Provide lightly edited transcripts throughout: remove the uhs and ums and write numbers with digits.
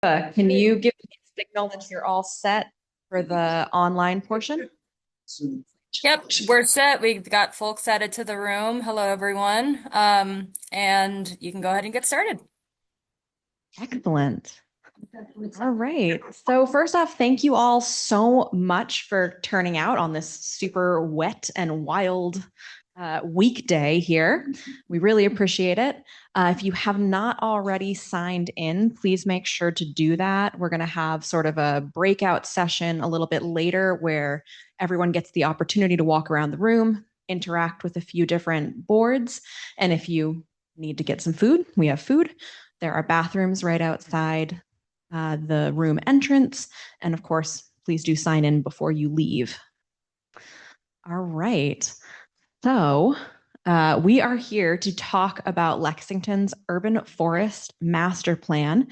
Can you give me a signal that you're all set for the online portion? Yep, we're set. We got folks added to the room. Hello, everyone. And you can go ahead and get started. Excellent. All right. So first off, thank you all so much for turning out on this super wet and wild weekday here. We really appreciate it. If you have not already signed in, please make sure to do that. We're going to have sort of a breakout session a little bit later where everyone gets the opportunity to walk around the room, interact with a few different boards. And if you need to get some food, we have food. There are bathrooms right outside the room entrance. And of course, please do sign in before you leave. All right. So, we are here to talk about Lexington's urban forest master plan.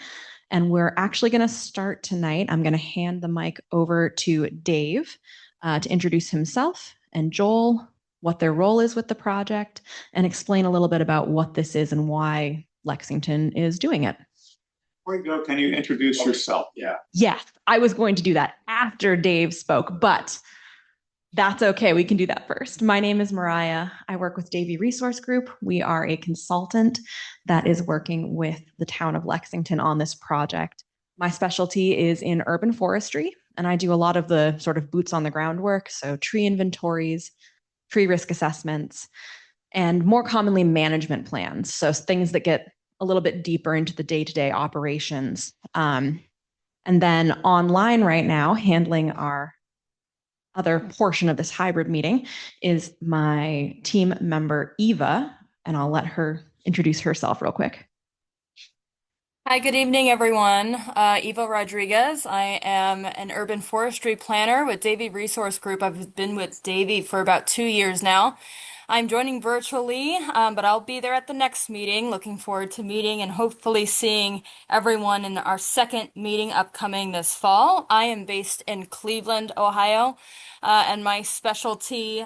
And we're actually going to start tonight. I'm going to hand the mic over to Dave to introduce himself and Joel, what their role is with the project, and explain a little bit about what this is and why Lexington is doing it. Before you go, can you introduce yourself? Yeah. Yes, I was going to do that after Dave spoke, but that's okay. We can do that first. My name is Mariah. I work with Davie Resource Group. We are a consultant that is working with the town of Lexington on this project. My specialty is in urban forestry, and I do a lot of the sort of boots on the ground work. So, tree inventories, tree risk assessments, and more commonly, management plans. So, things that get a little bit deeper into the day to day operations. And then online right now, handling our other portion of this hybrid meeting is my team member, Eva, and I'll let her introduce herself real quick. Hi, good evening, everyone. Eva Rodriguez. I am an urban forestry planner with Davie Resource Group. I've been with Davie for about 2 years now. I'm joining virtually, but I'll be there at the next meeting. Looking forward to meeting and hopefully seeing everyone in our second meeting upcoming this fall. I am based in Cleveland, Ohio, and my specialty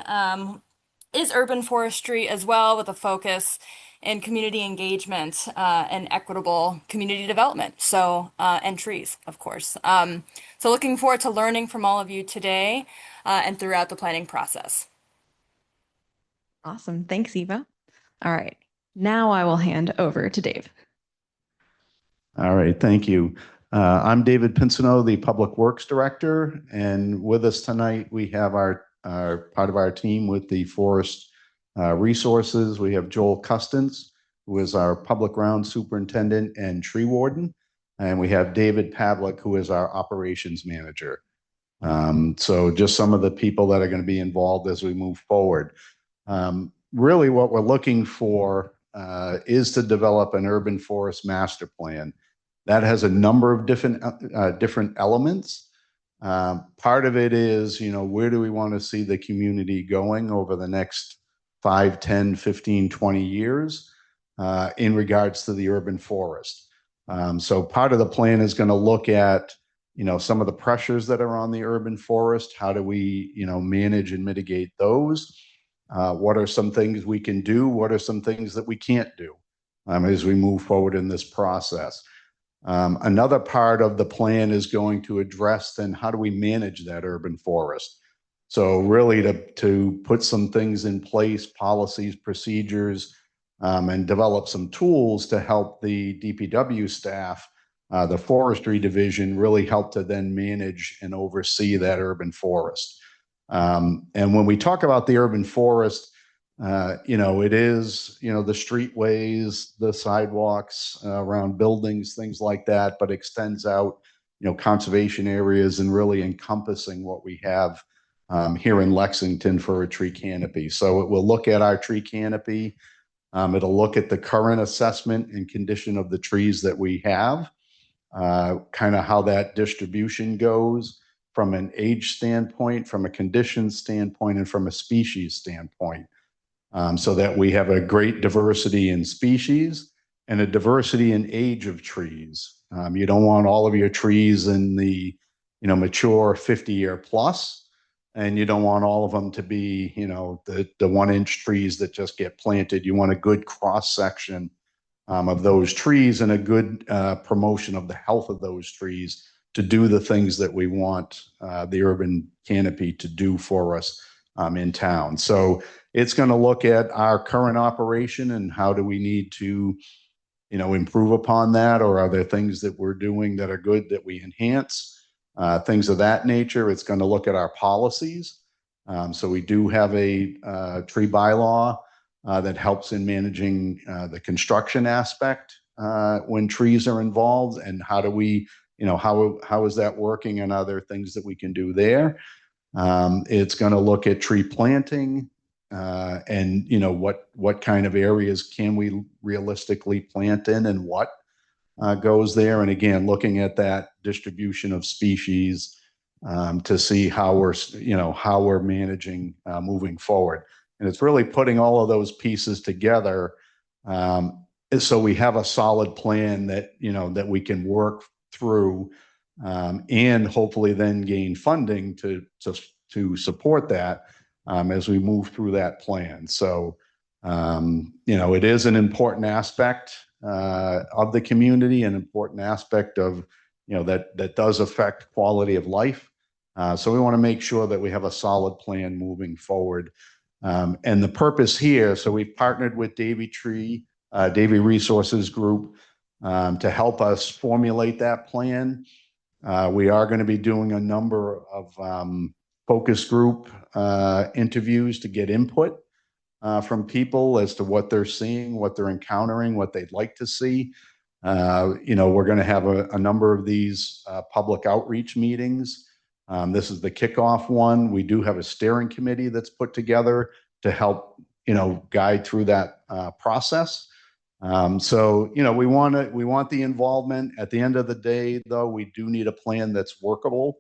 is urban forestry as well, with a focus in community engagement and equitable community development. So, and trees, of course. So looking forward to learning from all of you today and throughout the planning process. Awesome. Thanks, Eva. All right. Now I will hand over to Dave. All right, thank you. I'm David Pinsino, the Public Works Director, and with us tonight we have our part of our team with the Forest Resources. We have Joel Custance, who is our Public Grounds Superintendent and Tree Warden, and we have David Pavlik, who is our Operations Manager. So just some of the people that are going to be involved as we move forward. Really what we're looking for is to develop an urban forest master plan. That has a number of different elements. Part of it is, where do we want to see the community going over the next 5, 10, 15, 20 years in regards to the urban forest. So part of the plan is going to look at, some of the pressures that are on the urban forest. How do we, manage and mitigate those? What are some things we can do? What are some things that we can't do as we move forward in this process? Another part of the plan is going to address then how do we manage that urban forest? So really to put some things in place, policies, procedures, and develop some tools to help the DPW staff, the forestry division, really help to then manage and oversee that urban forest. And when we talk about the urban forest, it is, the streetways, the sidewalks around buildings, things like that, but extends out, conservation areas and really encompassing what we have here in Lexington for a tree canopy. So it will look at our tree canopy. It'll look at the current assessment and condition of the trees that we have, kind of how that distribution goes from an age standpoint, from a condition standpoint, and from a species standpoint. So that we have a great diversity in species and a diversity in age of trees. You don't want all of your trees in the, mature 50-year plus, and you don't want all of them to be, the 1-inch trees that just get planted. You want a good cross section of those trees and a good promotion of the health of those trees to do the things that we want the urban canopy to do for us in town. So it's going to look at our current operation and how do we need to, improve upon that, or are there things that we're doing that are good that we enhance, things of that nature. It's going to look at our policies. So we do have a tree bylaw that helps in managing the construction aspect when trees are involved, and how do we, how is that working, and other things that we can do there. It's going to look at tree planting and what kind of areas can we realistically plant in, and what goes there. And again, looking at that distribution of species to see how we're managing moving forward. And it's really putting all of those pieces together so we have a solid plan that that we can work through, and hopefully then gain funding to support that as we move through that plan. So it is an important aspect of the community, an important aspect of that does affect quality of life. So we want to make sure that we have a solid plan moving forward. And the purpose here, so we partnered with Davey Resources Group to help us formulate that plan. We are going to be doing a number of focus group interviews to get input from people as to what they're seeing, what they're encountering, what they'd like to see. We're going to have a number of these public outreach meetings. This is the kickoff one. We do have a steering committee that's put together to help, guide through that process. So, we want the involvement. At the end of the day, though, we do need a plan that's workable,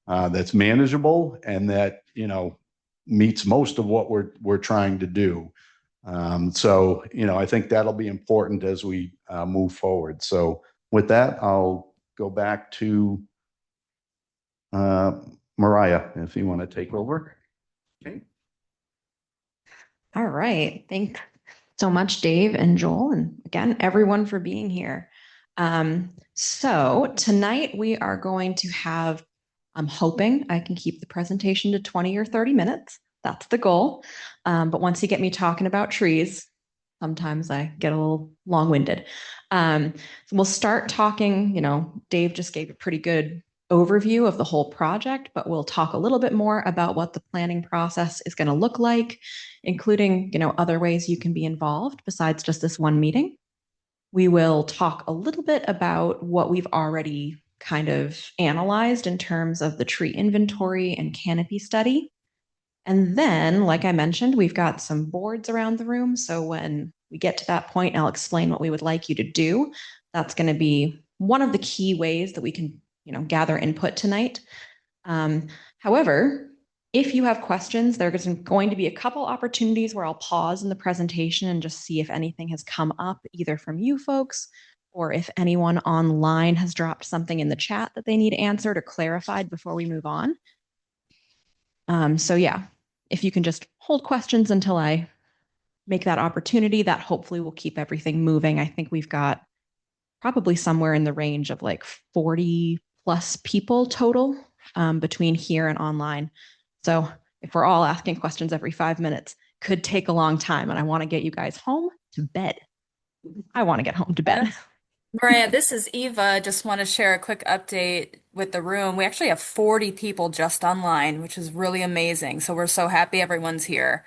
that's manageable, and that, meets most of what we're trying to do. So, I think that'll be important as we move forward. So with that, I'll go back to Mariah, if you want to take over. Okay. All right. Thanks so much, Dave and Joel, and again, everyone for being here. So tonight we are going to have, I'm hoping I can keep the presentation to 20 or 30 minutes. That's the goal. But once you get me talking about trees, sometimes I get a little long-winded. So we'll start talking, Dave just gave a pretty good overview of the whole project, but we'll talk a little bit more about what the planning process is going to look like, including, other ways you can be involved besides just this one meeting. We will talk a little bit about what we've already kind of analyzed in terms of the tree inventory and canopy study. And then, like I mentioned, we've got some boards around the room. So when we get to that point, I'll explain what we would like you to do. That's going to be one of the key ways that we can, gather input tonight. However, if you have questions, there's going to be a couple opportunities where I'll pause in the presentation and just see if anything has come up, either from you folks, or if anyone online has dropped something in the chat that they need answered or clarified before we move on. So yeah, if you can just hold questions until I make that opportunity, that hopefully will keep everything moving. I think we've got probably somewhere in the range of like 40 plus people total between here and online. So if we're all asking questions every 5 minutes, could take a long time, and I want to get you guys home to bed. I want to get home to bed. Maria, this is Eva. Just want to share a quick update with the room. We actually have 40 people just online, which is really amazing. So we're so happy everyone's here.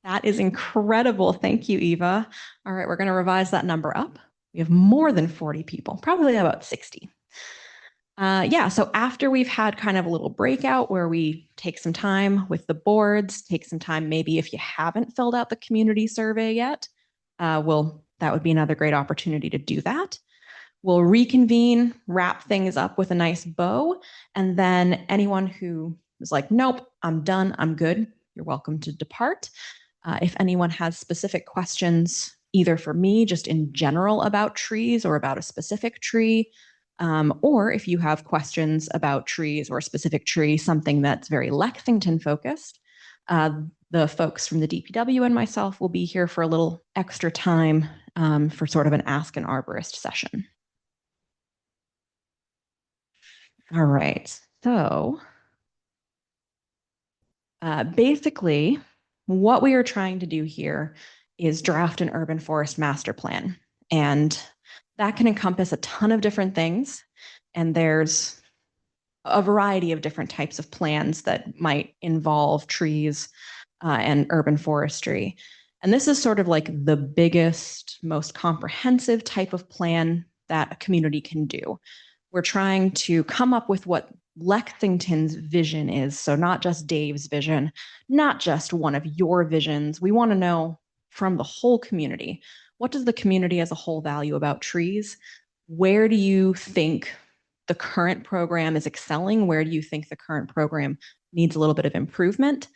That is incredible. Thank you, Eva. All right, we're going to revise that number up. We have more than 40 people, probably about 60. Yeah, so after we've had kind of a little breakout where we take some time with the boards, take some time maybe if you haven't filled out the community survey yet, that would be another great opportunity to do that. We'll reconvene, wrap things up with a nice bow, and then anyone who is like, nope, I'm done, I'm good, you're welcome to depart. If anyone has specific questions, either for me, just in general about trees or about a specific tree, or if you have questions about trees or a specific tree, something that's very Lexington focused, the folks from the DPW and myself will be here for a little extra time for sort of an Ask an Arborist session. All right, so basically, what we are trying to do here is draft an urban forest master plan. And that can encompass a ton of different things. And there's a variety of different types of plans that might involve trees and urban forestry. And this is sort of like the biggest, most comprehensive type of plan that a community can do. We're trying to come up with what Lexington's vision is. So not just Dave's vision, not just one of your visions. We want to know from the whole community, what does the community as a whole value about trees? Where do you think the current program is excelling? Where do you think the current program needs a little bit of improvement?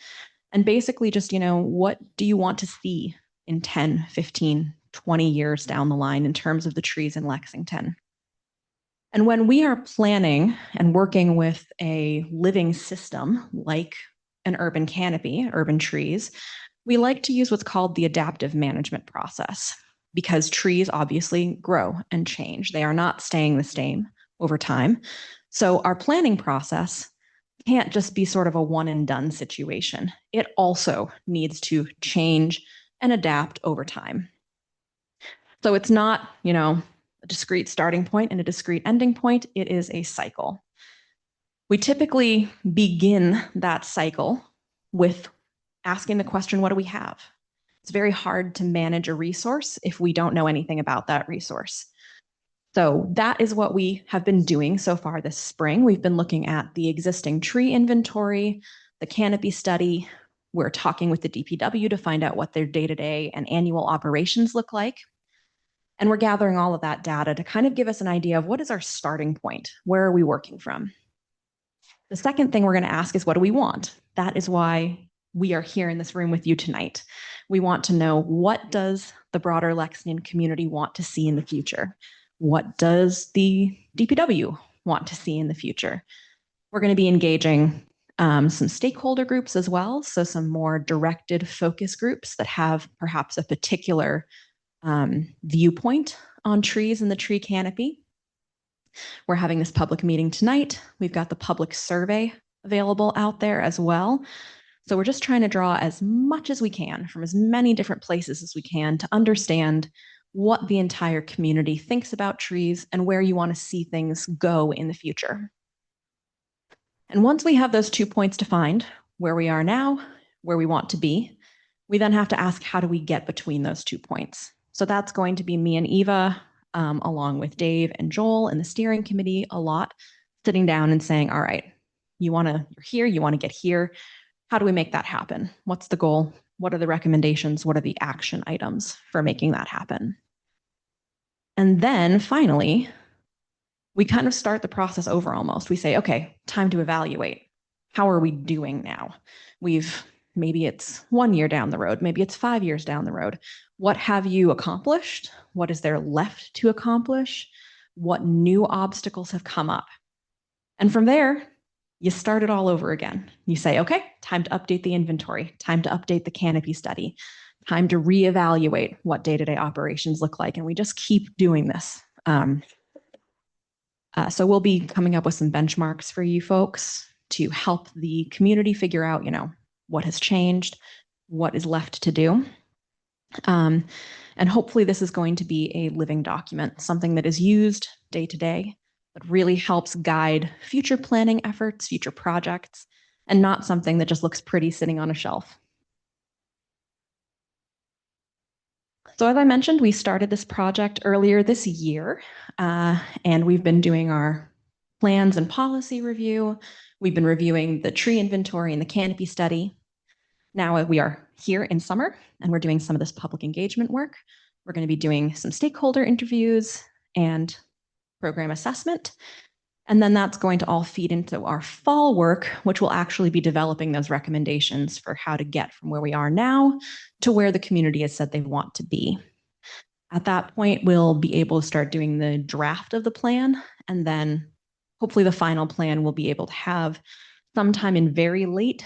And basically just, what do you want to see in 10, 15, 20 years down the line in terms of the trees in Lexington? And when we are planning and working with a living system like an urban canopy, urban trees, we like to use what's called the adaptive management process because trees obviously grow and change. They are not staying the same over time. So our planning process can't just be sort of a one and done situation. It also needs to change and adapt over time. So it's not, a discrete starting point and a discrete ending point. It is a cycle. We typically begin that cycle with asking the question, what do we have? It's very hard to manage a resource if we don't know anything about that resource. So that is what we have been doing so far this spring. We've been looking at the existing tree inventory, the canopy study. We're talking with the DPW to find out what their day-to-day and annual operations look like. And we're gathering all of that data to kind of give us an idea of what is our starting point? Where are we working from? The second thing we're going to ask is, what do we want? That is why we are here in this room with you tonight. We want to know, what does the broader Lexington community want to see in the future? What does the DPW want to see in the future? We're going to be engaging some stakeholder groups as well. So some more directed focus groups that have perhaps a particular viewpoint on trees and the tree canopy. We're having this public meeting tonight. We've got the public survey available out there as well. So we're just trying to draw as much as we can from as many different places as we can to understand what the entire community thinks about trees and where you want to see things go in the future. And once we have those 2 points defined, where we are now, where we want to be, we then have to ask, how do we get between those 2 points? So that's going to be me and Eva, along with Dave and Joel and the steering committee a lot, sitting down and saying, all right, you're here, you want to get here. How do we make that happen? What's the goal? What are the recommendations? What are the action items for making that happen? And then finally, we kind of start the process over almost. We say, okay, time to evaluate. How are we doing now? Maybe it's 1 year down the road, maybe it's 5 years down the road. What have you accomplished? What is there left to accomplish? What new obstacles have come up? And from there, you start it all over again. You say, okay, time to update the inventory, time to update the canopy study, time to reevaluate what day-to-day operations look like. And we just keep doing this. So we'll be coming up with some benchmarks for you folks to help the community figure out, what has changed, what is left to do. And hopefully this is going to be a living document, something that is used day to day, that really helps guide future planning efforts, future projects, and not something that just looks pretty sitting on a shelf. So as I mentioned, we started this project earlier this year, and we've been doing our plans and policy review. We've been reviewing the tree inventory and the canopy study. Now we are here in summer, and we're doing some of this public engagement work. We're going to be doing some stakeholder interviews and program assessment. And then that's going to all feed into our fall work, which will actually be developing those recommendations for how to get from where we are now to where the community has said they want to be. At that point, we'll be able to start doing the draft of the plan, and then hopefully the final plan will be able to have sometime in very late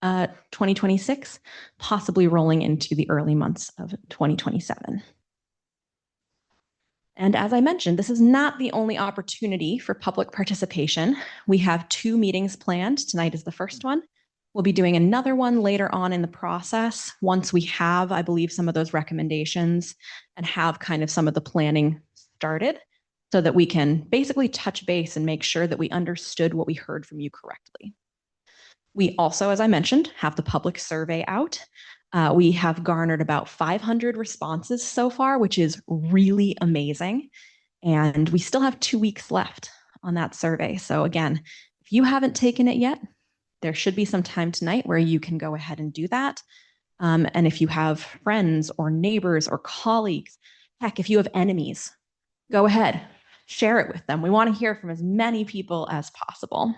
2026, possibly rolling into the early months of 2027. And as I mentioned, this is not the only opportunity for public participation. We have 2 meetings planned. Tonight is the first one. We'll be doing another one later on in the process once we have, I believe, some of those recommendations and have kind of some of the planning started so that we can basically touch base and make sure that we understood what we heard from you correctly. We also, as I mentioned, have the public survey out. We have garnered about 500 responses so far, which is really amazing. And we still have 2 weeks left on that survey. So again, if you haven't taken it yet, there should be some time tonight where you can go ahead and do that. And if you have friends or neighbors or colleagues, heck, if you have enemies, go ahead, share it with them. We want to hear from as many people as possible.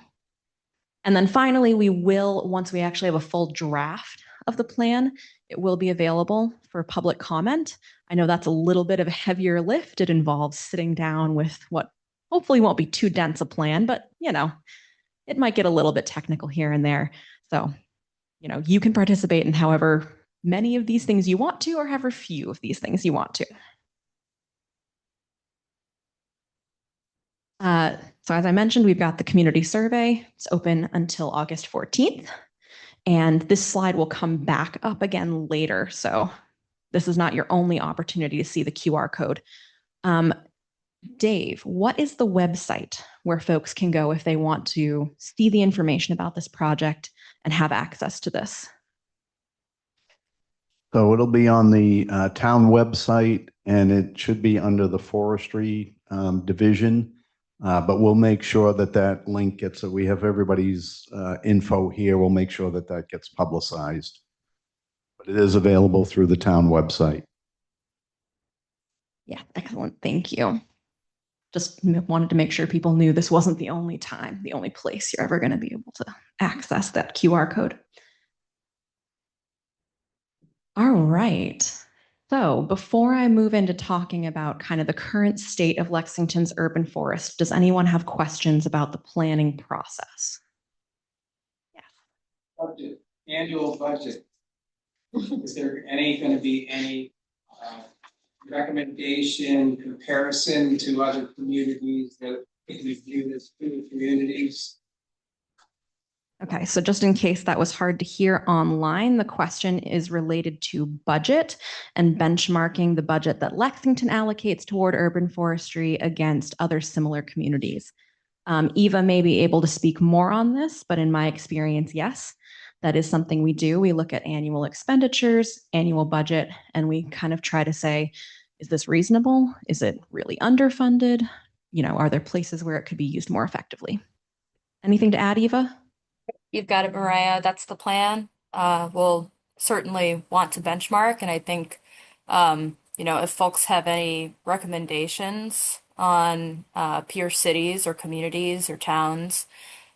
And then finally, we will, once we actually have a full draft of the plan, it will be available for public comment. I know that's a little bit of a heavier lift. It involves sitting down with what hopefully won't be too dense a plan, but it might get a little bit technical here and there. So, you can participate in however many of these things you want to, or however few of these things you want to. So as I mentioned, we've got the community survey. It's open until August 14th. And this slide will come back up again later. So this is not your only opportunity to see the QR code. Dave, what is the website where folks can go if they want to see the information about this project and have access to this? So it'll be on the town website, and it should be under the forestry division. But we'll make sure that that link gets, so we have everybody's info here. We'll make sure that that gets publicized. But it is available through the town website. Yeah, excellent. Thank you. Just wanted to make sure people knew this wasn't the only time, the only place you're ever going to be able to access that QR code. All right. So before I move into talking about kind of the current state of Lexington's urban forest, does anyone have questions about the planning process? Yes. Budget, annual budget. Is there going to be any recommendation, comparison to other communities that we view as food communities? Okay, so just in case that was hard to hear online, the question is related to budget and benchmarking the budget that Lexington allocates toward urban forestry against other similar communities. Eva may be able to speak more on this, but in my experience, yes, that is something we do. We look at annual expenditures, annual budget, and we kind of try to say, is this reasonable? Is it really underfunded? Are there places where it could be used more effectively? Anything to add, Eva? You've got it, Mariah. That's the plan. We'll certainly want to benchmark, and I think, if folks have any recommendations on peer cities or communities or towns,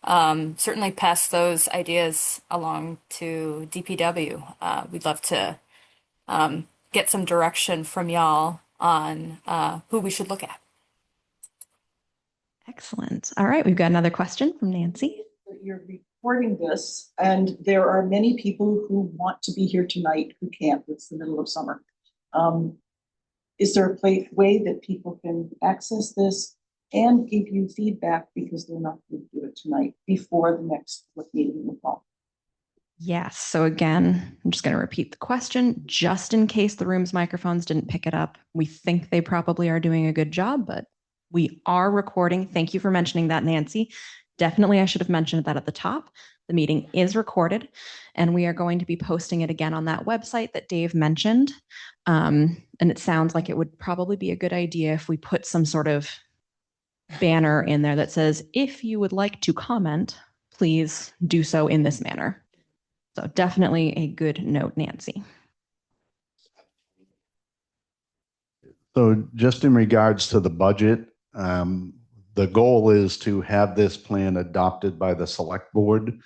certainly pass those ideas along to DPW. We'd love to get some direction from y'all on who we should look at. Excellent. All right, we've got another question from Nancy. You're recording this, and there are many people who want to be here tonight who can't. It's the middle of summer. Is there a way that people can access this and give you feedback because they're not going to do it tonight before the next meeting in the fall? Yes. So again, I'm just going to repeat the question just in case the room's microphones didn't pick it up. We think they probably are doing a good job, but we are recording. Thank you for mentioning that, Nancy. Definitely, I should have mentioned that at the top. The meeting is recorded, and we are going to be posting it again on that website that Dave mentioned. And it sounds like it would probably be a good idea if we put some sort of banner in there that says, if you would like to comment, please do so in this manner. So definitely a good note, Nancy. So just in regards to the budget, the goal is to have this plan adopted by the select board.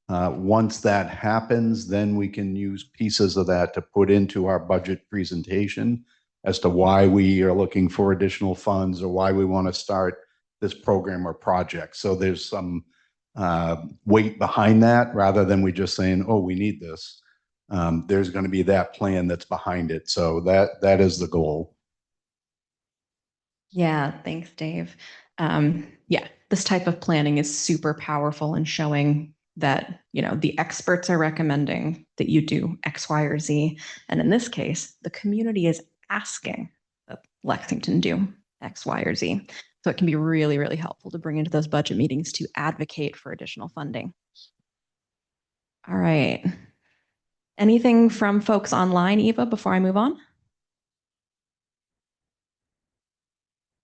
Once that happens, then we can use pieces of that to put into our budget presentation as to why we are looking for additional funds or why we want to start this program or project. So there's some weight behind that rather than we just saying, oh, we need this. There's going to be that plan that's behind it. So that is the goal. Yeah, thanks, Dave. Yeah, this type of planning is super powerful in showing that, the experts are recommending that you do X, Y, or Z. And in this case, the community is asking that Lexington do X, Y, or Z. So it can be really, really helpful to bring into those budget meetings to advocate for additional funding. All right. Anything from folks online, Eva, before I move on?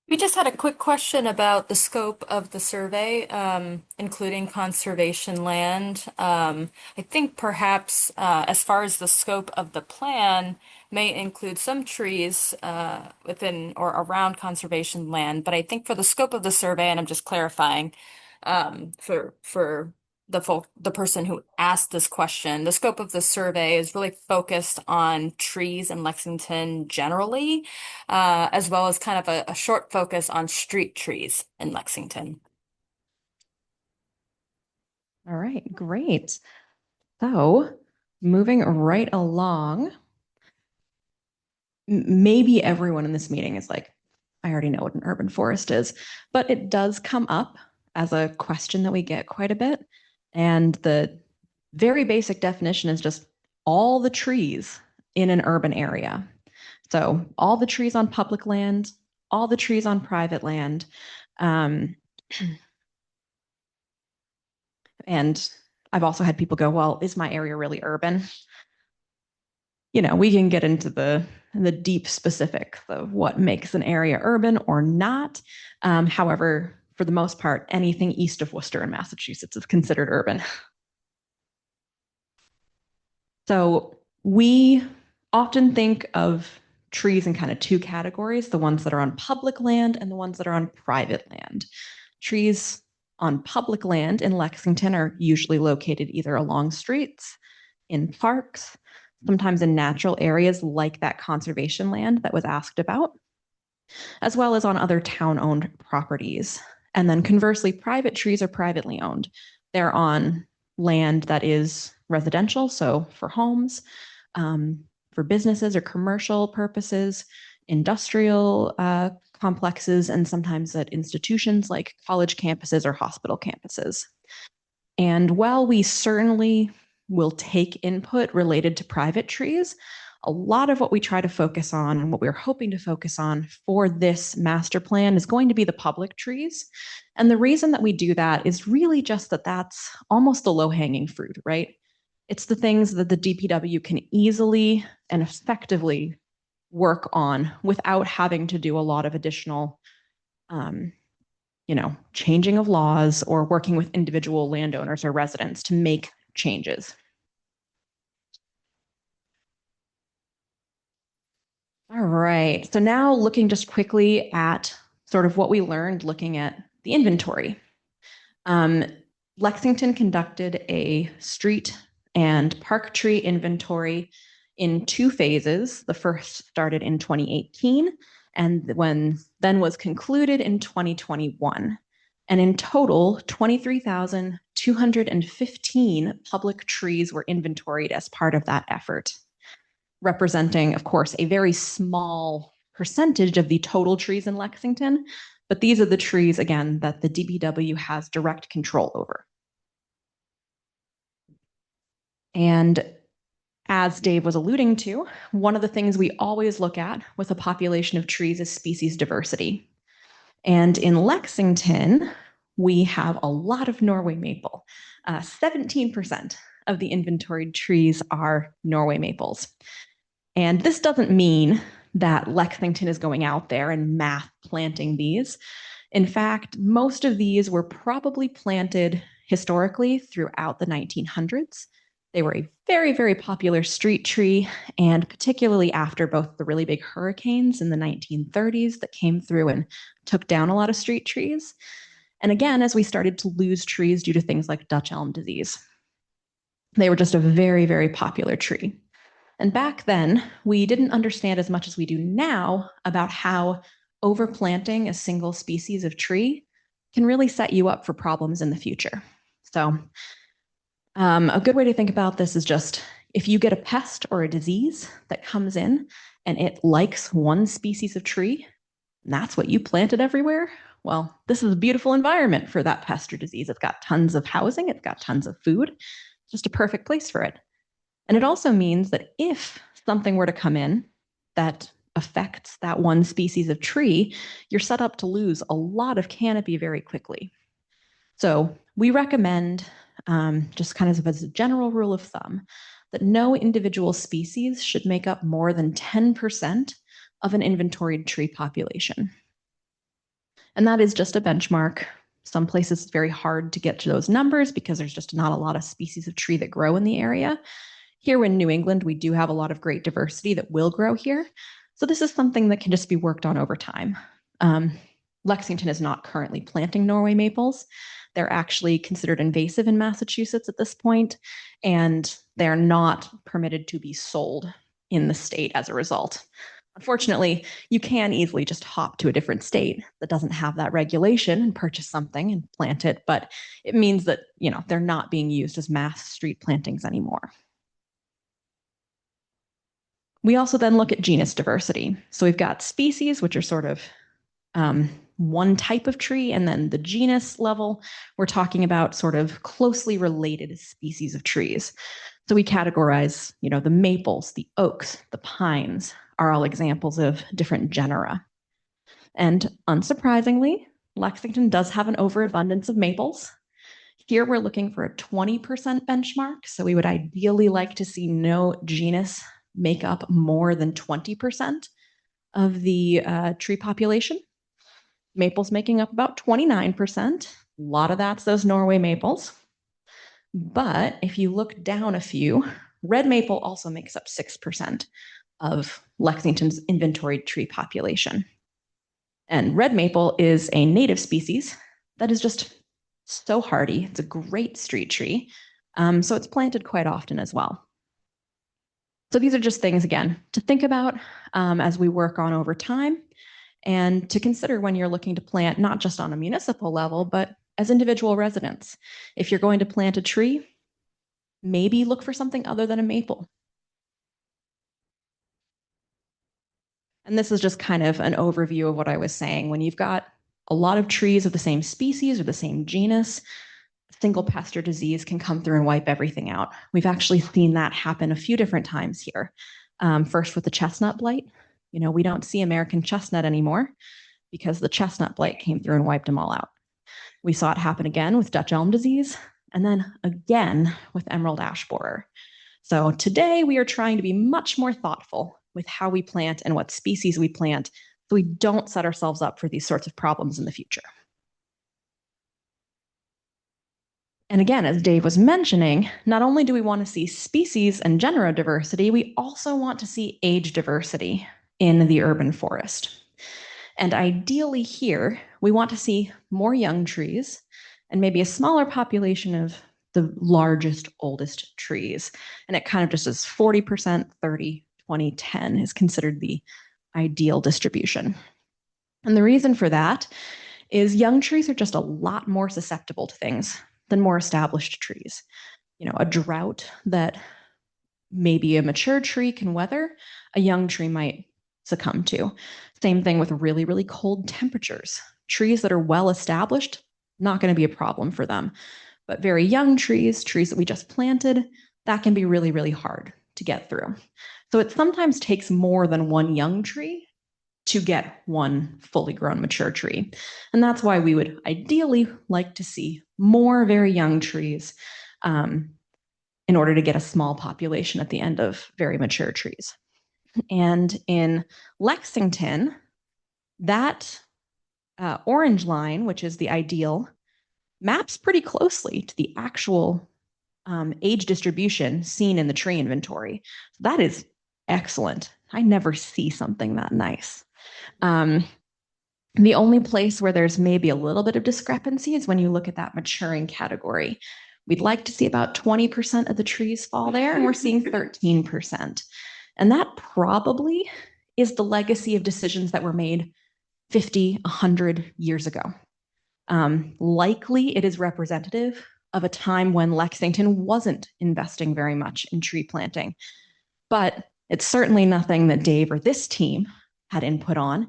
We just had a quick question about the scope of the survey, including conservation land. I think perhaps as far as the scope of the plan may include some trees within or around conservation land, but I think for the scope of the survey, and I'm just clarifying for the person who asked this question, the scope of the survey is really focused on trees in Lexington generally, as well as kind of a short focus on street trees in Lexington. All right, great. So moving right along, maybe everyone in this meeting is like, I already know what an urban forest is, but it does come up as a question that we get quite a bit. And the very basic definition is just all the trees in an urban area. So all the trees on public land, all the trees on private land. And I've also had people go, well, is my area really urban? We can get into the deep specifics of what makes an area urban or not. However, for the most part, anything east of Worcester in Massachusetts is considered urban. So we often think of trees in kind of two categories, the ones that are on public land and the ones that are on private land. Trees on public land in Lexington are usually located either along streets, in parks, sometimes in natural areas like that conservation land that was asked about, as well as on other town-owned properties. And then conversely, private trees are privately owned. They're on land that is residential, so for homes, for businesses or commercial purposes, industrial complexes, and sometimes at institutions like college campuses or hospital campuses. And while we certainly will take input related to private trees, a lot of what we try to focus on and what we're hoping to focus on for this master plan is going to be the public trees. And the reason that we do that is really just that that's almost the low-hanging fruit, right? It's the things that the DPW can easily and effectively work on without having to do a lot of additional changing of laws or working with individual landowners or residents to make changes. All right, so now looking just quickly at sort of what we learned looking at the inventory. Lexington conducted a street and park tree inventory in 2 phases. The first started in 2018 and then was concluded in 2021. And in total, 23,215 public trees were inventoried as part of that effort, representing, of course, a very small percentage of the total trees in Lexington. But these are the trees, again, that the DPW has direct control over. And as Dave was alluding to, one of the things we always look at with a population of trees is species diversity. And in Lexington, we have a lot of Norway maple. 17% of the inventoried trees are Norway maples. And this doesn't mean that Lexington is going out there and mass planting these. In fact, most of these were probably planted historically throughout the 1900s. They were a very, very popular street tree, and particularly after both the really big hurricanes in the 1930s that came through and took down a lot of street trees. And again, as we started to lose trees due to things like Dutch elm disease. They were just a very, very popular tree. And back then, we didn't understand as much as we do now about how overplanting a single species of tree can really set you up for problems in the future. So a good way to think about this is just if you get a pest or a disease that comes in and it likes one species of tree, And that's what you planted everywhere. Well, this is a beautiful environment for that pest or disease. It's got tons of housing, it's got tons of food, just a perfect place for it. And it also means that if something were to come in that affects that one species of tree, you're set up to lose a lot of canopy very quickly. So we recommend, just kind of as a general rule of thumb, that no individual species should make up more than 10% of an inventoried tree population. And that is just a benchmark. Some places it's very hard to get to those numbers because there's just not a lot of species of tree that grow in the area. Here in New England, we do have a lot of great diversity that will grow here. So this is something that can just be worked on over time. Lexington is not currently planting Norway maples. They're actually considered invasive in Massachusetts at this point, and they're not permitted to be sold in the state as a result. Unfortunately, you can easily just hop to a different state that doesn't have that regulation and purchase something and plant it, but it means that, you know, they're not being used as mass street plantings anymore. We also then look at genus diversity. So we've got species, which are sort of one type of tree, and then the genus level, we're talking about sort of closely related species of trees. So we categorize, you know, the maples, the oaks, the pines are all examples of different genera. And unsurprisingly, Lexington does have an overabundance of maples. Here we're looking for a 20% benchmark. So we would ideally like to see no genus make up more than 20% of the tree population. Maples making up about 29%. A lot of that's those Norway maples. But if you look down a few, red maple also makes up 6% of Lexington's inventoried tree population. And red maple is a native species that is just so hardy. It's a great street tree. So it's planted quite often as well. So these are just things, again, to think about as we work on over time and to consider when you're looking to plant, not just on a municipal level, but as individual residents. If you're going to plant a tree, maybe look for something other than a maple. And this is just kind of an overview of what I was saying. When you've got a lot of trees of the same species or the same genus, single pest or disease can come through and wipe everything out. We've actually seen that happen a few different times here. First with the chestnut blight. You know, we don't see American chestnut anymore because the chestnut blight came through and wiped them all out. We saw it happen again with Dutch elm disease, and then again with emerald ash borer. So today we are trying to be much more thoughtful with how we plant and what species we plant so we don't set ourselves up for these sorts of problems in the future. And again, as Dave was mentioning, not only do we want to see species and genera diversity, we also want to see age diversity in the urban forest. And ideally here, we want to see more young trees and maybe a smaller population of the largest, oldest trees. And it kind of just is 40%, 30, 20, 10 is considered the ideal distribution. And the reason for that is young trees are just a lot more susceptible to things than more established trees. You know, a drought that maybe a mature tree can weather, a young tree might succumb to. Same thing with really, really cold temperatures. Trees that are well established, not going to be a problem for them. But very young trees, trees that we just planted, that can be really, really hard to get through. So it sometimes takes more than one young tree to get one fully grown mature tree. And that's why we would ideally like to see more very young trees in order to get a small population at the end of very mature trees. And in Lexington, that orange line, which is the ideal, maps pretty closely to the actual age distribution seen in the tree inventory. So that is excellent. I never see something that nice. The only place where there's maybe a little bit of discrepancy is when you look at that maturing category. We'd like to see about 20% of the trees fall there, and we're seeing 13%. And that probably is the legacy of decisions that were made 50, 100 years ago. Likely it is representative of a time when Lexington wasn't investing very much in tree planting. But it's certainly nothing that Dave or this team had input on.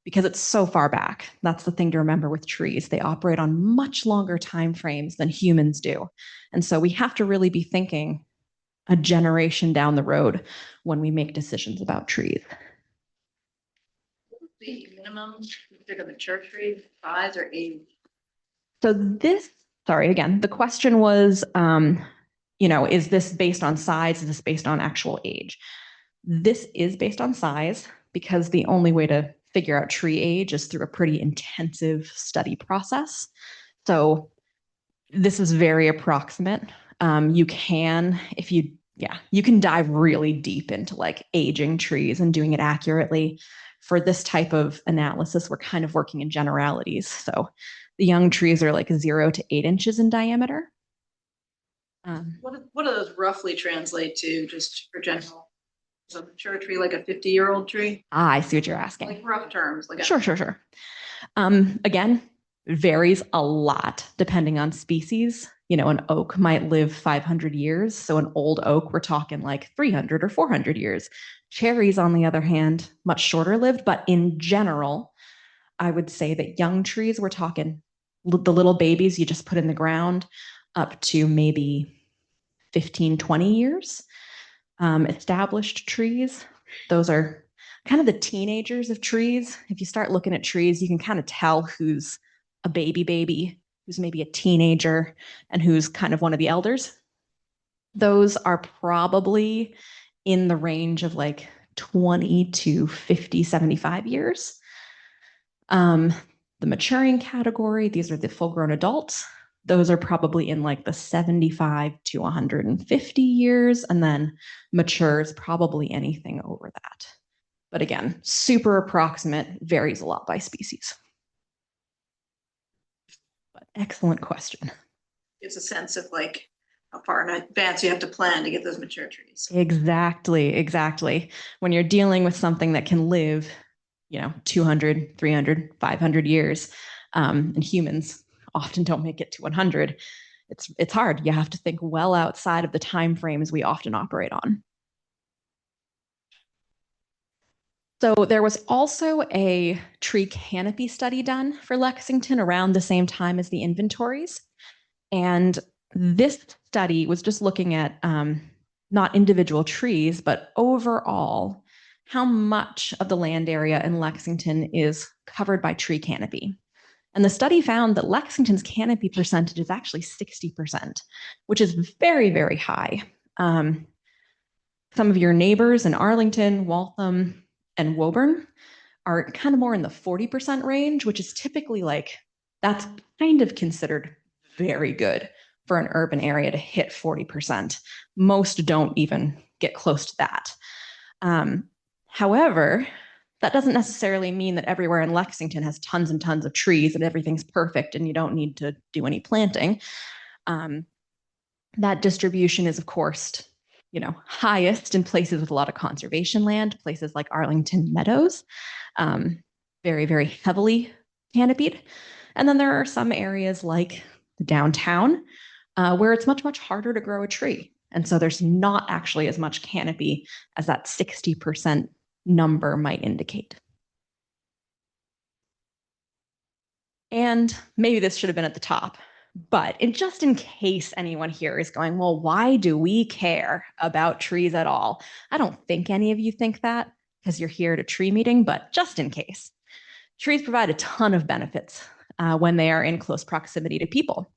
because it's so far back. That's the thing to remember with trees. They operate on much longer time frames than humans do. And so we have to really be thinking a generation down the road when we make decisions about trees. The minimum, consider the mature tree size or age? So this, sorry, again, the question was, is this based on size? Is this based on actual age? This is based on size because the only way to figure out tree age is through a pretty intensive study process. So this is very approximate. You can dive really deep into like aging trees and doing it accurately. For this type of analysis, we're kind of working in generalities. So the young trees are like 0 to 8 inches in diameter. What do those roughly translate to, just for general? So a mature tree, like a 50-year-old tree, I see what you're asking. like rough terms, like Sure. Again, it varies a lot depending on species. An oak might live 500 years. So an old oak, we're talking like 300 or 400 years. Cherries, on the other hand, much shorter lived. But in general, I would say that young trees, we're talking the little babies you just put in the ground up to maybe 15, 20 years. Established trees, those are kind of the teenagers of trees. If you start looking at trees, you can kind of tell who's a baby, who's maybe a teenager, and who's kind of one of the elders. Those are probably in the range of like 20 to 50, 75 years. The maturing category, these are the full-grown adults. Those are probably in like the 75 to 150 years, and then mature is probably anything over that. But again, super approximate, varies a lot by species. But excellent question. Gives a sense of like how far in advance you have to plan to get those mature trees. Exactly. When you're dealing with something that can live, 200, 300, 500 years, and humans often don't make it to 100, it's hard. You have to think well outside of the time frames we often operate on. So there was also a tree canopy study done for Lexington around the same time as the inventories. And this study was just looking at not individual trees, but overall, how much of the land area in Lexington is covered by tree canopy. And the study found that Lexington's canopy percentage is actually 60%, which is very, very high. Some of your neighbors in Arlington, Waltham, and Woburn are kind of more in the 40% range, which is typically like, that's kind of considered very good for an urban area to hit 40%. Most don't even get close to that. However, that doesn't necessarily mean that everywhere in Lexington has tons and tons of trees and everything's perfect and you don't need to do any planting. That distribution is, of course, highest in places with a lot of conservation land, places like Arlington Meadows, very, very heavily canopied. And then there are some areas like the downtown where it's much, much harder to grow a tree. And so there's not actually as much canopy as that 60% number might indicate. And maybe this should have been at the top, but just in case anyone here is going, well, why do we care about trees at all? I don't think any of you think that because you're here at a tree meeting, but just in case. Trees provide a ton of benefits when they are in close proximity to people.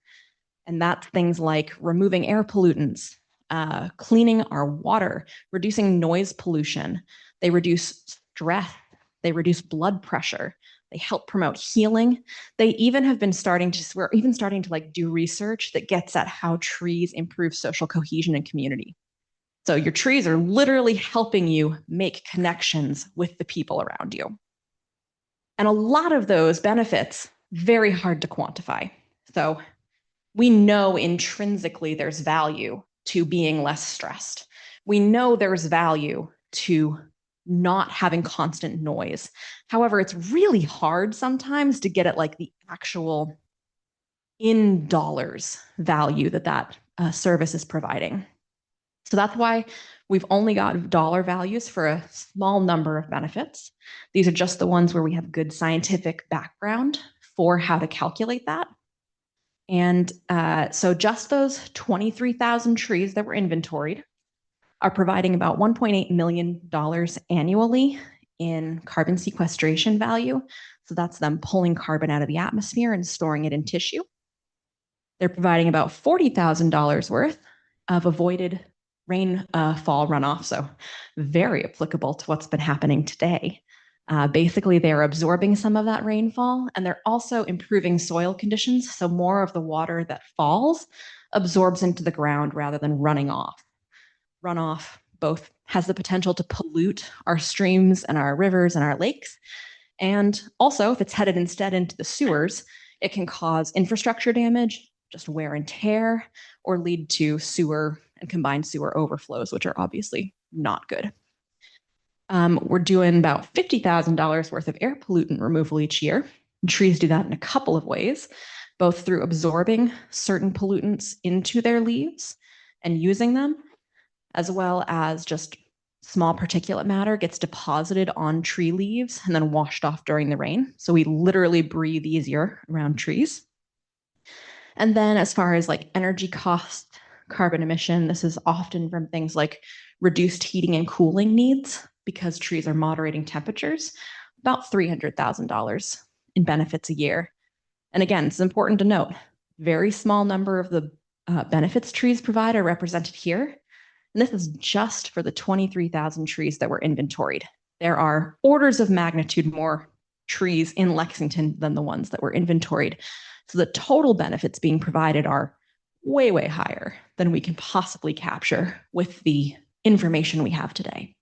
And that's things like removing air pollutants, cleaning our water, reducing noise pollution. They reduce stress. They reduce blood pressure. They help promote healing. They even have been we're even starting to like do research that gets at how trees improve social cohesion and community. So your trees are literally helping you make connections with the people around you. And a lot of those benefits, very hard to quantify. So we know intrinsically there's value to being less stressed. We know there's value to not having constant noise. However, it's really hard sometimes to get at like the actual in dollars value that service is providing. So that's why we've only got dollar values for a small number of benefits. These are just the ones where we have good scientific background for how to calculate that. And so just those 23,000 trees that were inventoried are providing about $1.8 million annually in carbon sequestration value. So that's them pulling carbon out of the atmosphere and storing it in tissue. They're providing about $40,000 worth of avoided rainfall runoff. So very applicable to what's been happening today. Basically, they're absorbing some of that rainfall, and they're also improving soil conditions. So more of the water that falls absorbs into the ground rather than running off. Runoff both has the potential to pollute our streams and our rivers and our lakes. And also, if it's headed instead into the sewers, it can cause infrastructure damage, just wear and tear, or lead to sewer and combined sewer overflows, which are obviously not good. We're doing about $50,000 worth of air pollutant removal each year. Trees do that in a couple of ways, both through absorbing certain pollutants into their leaves and using them, as well as just small particulate matter gets deposited on tree leaves and then washed off during the rain. So we literally breathe easier around trees. And then as far as like energy cost, carbon emission, this is often from things like reduced heating and cooling needs because trees are moderating temperatures, about $300,000 in benefits a year. And again, it's important to note, very small number of the benefits trees provide are represented here. And this is just for the 23,000 trees that were inventoried. There are orders of magnitude more trees in Lexington than the ones that were inventoried. So the total benefits being provided are way, way higher than we can possibly capture with the information we have today.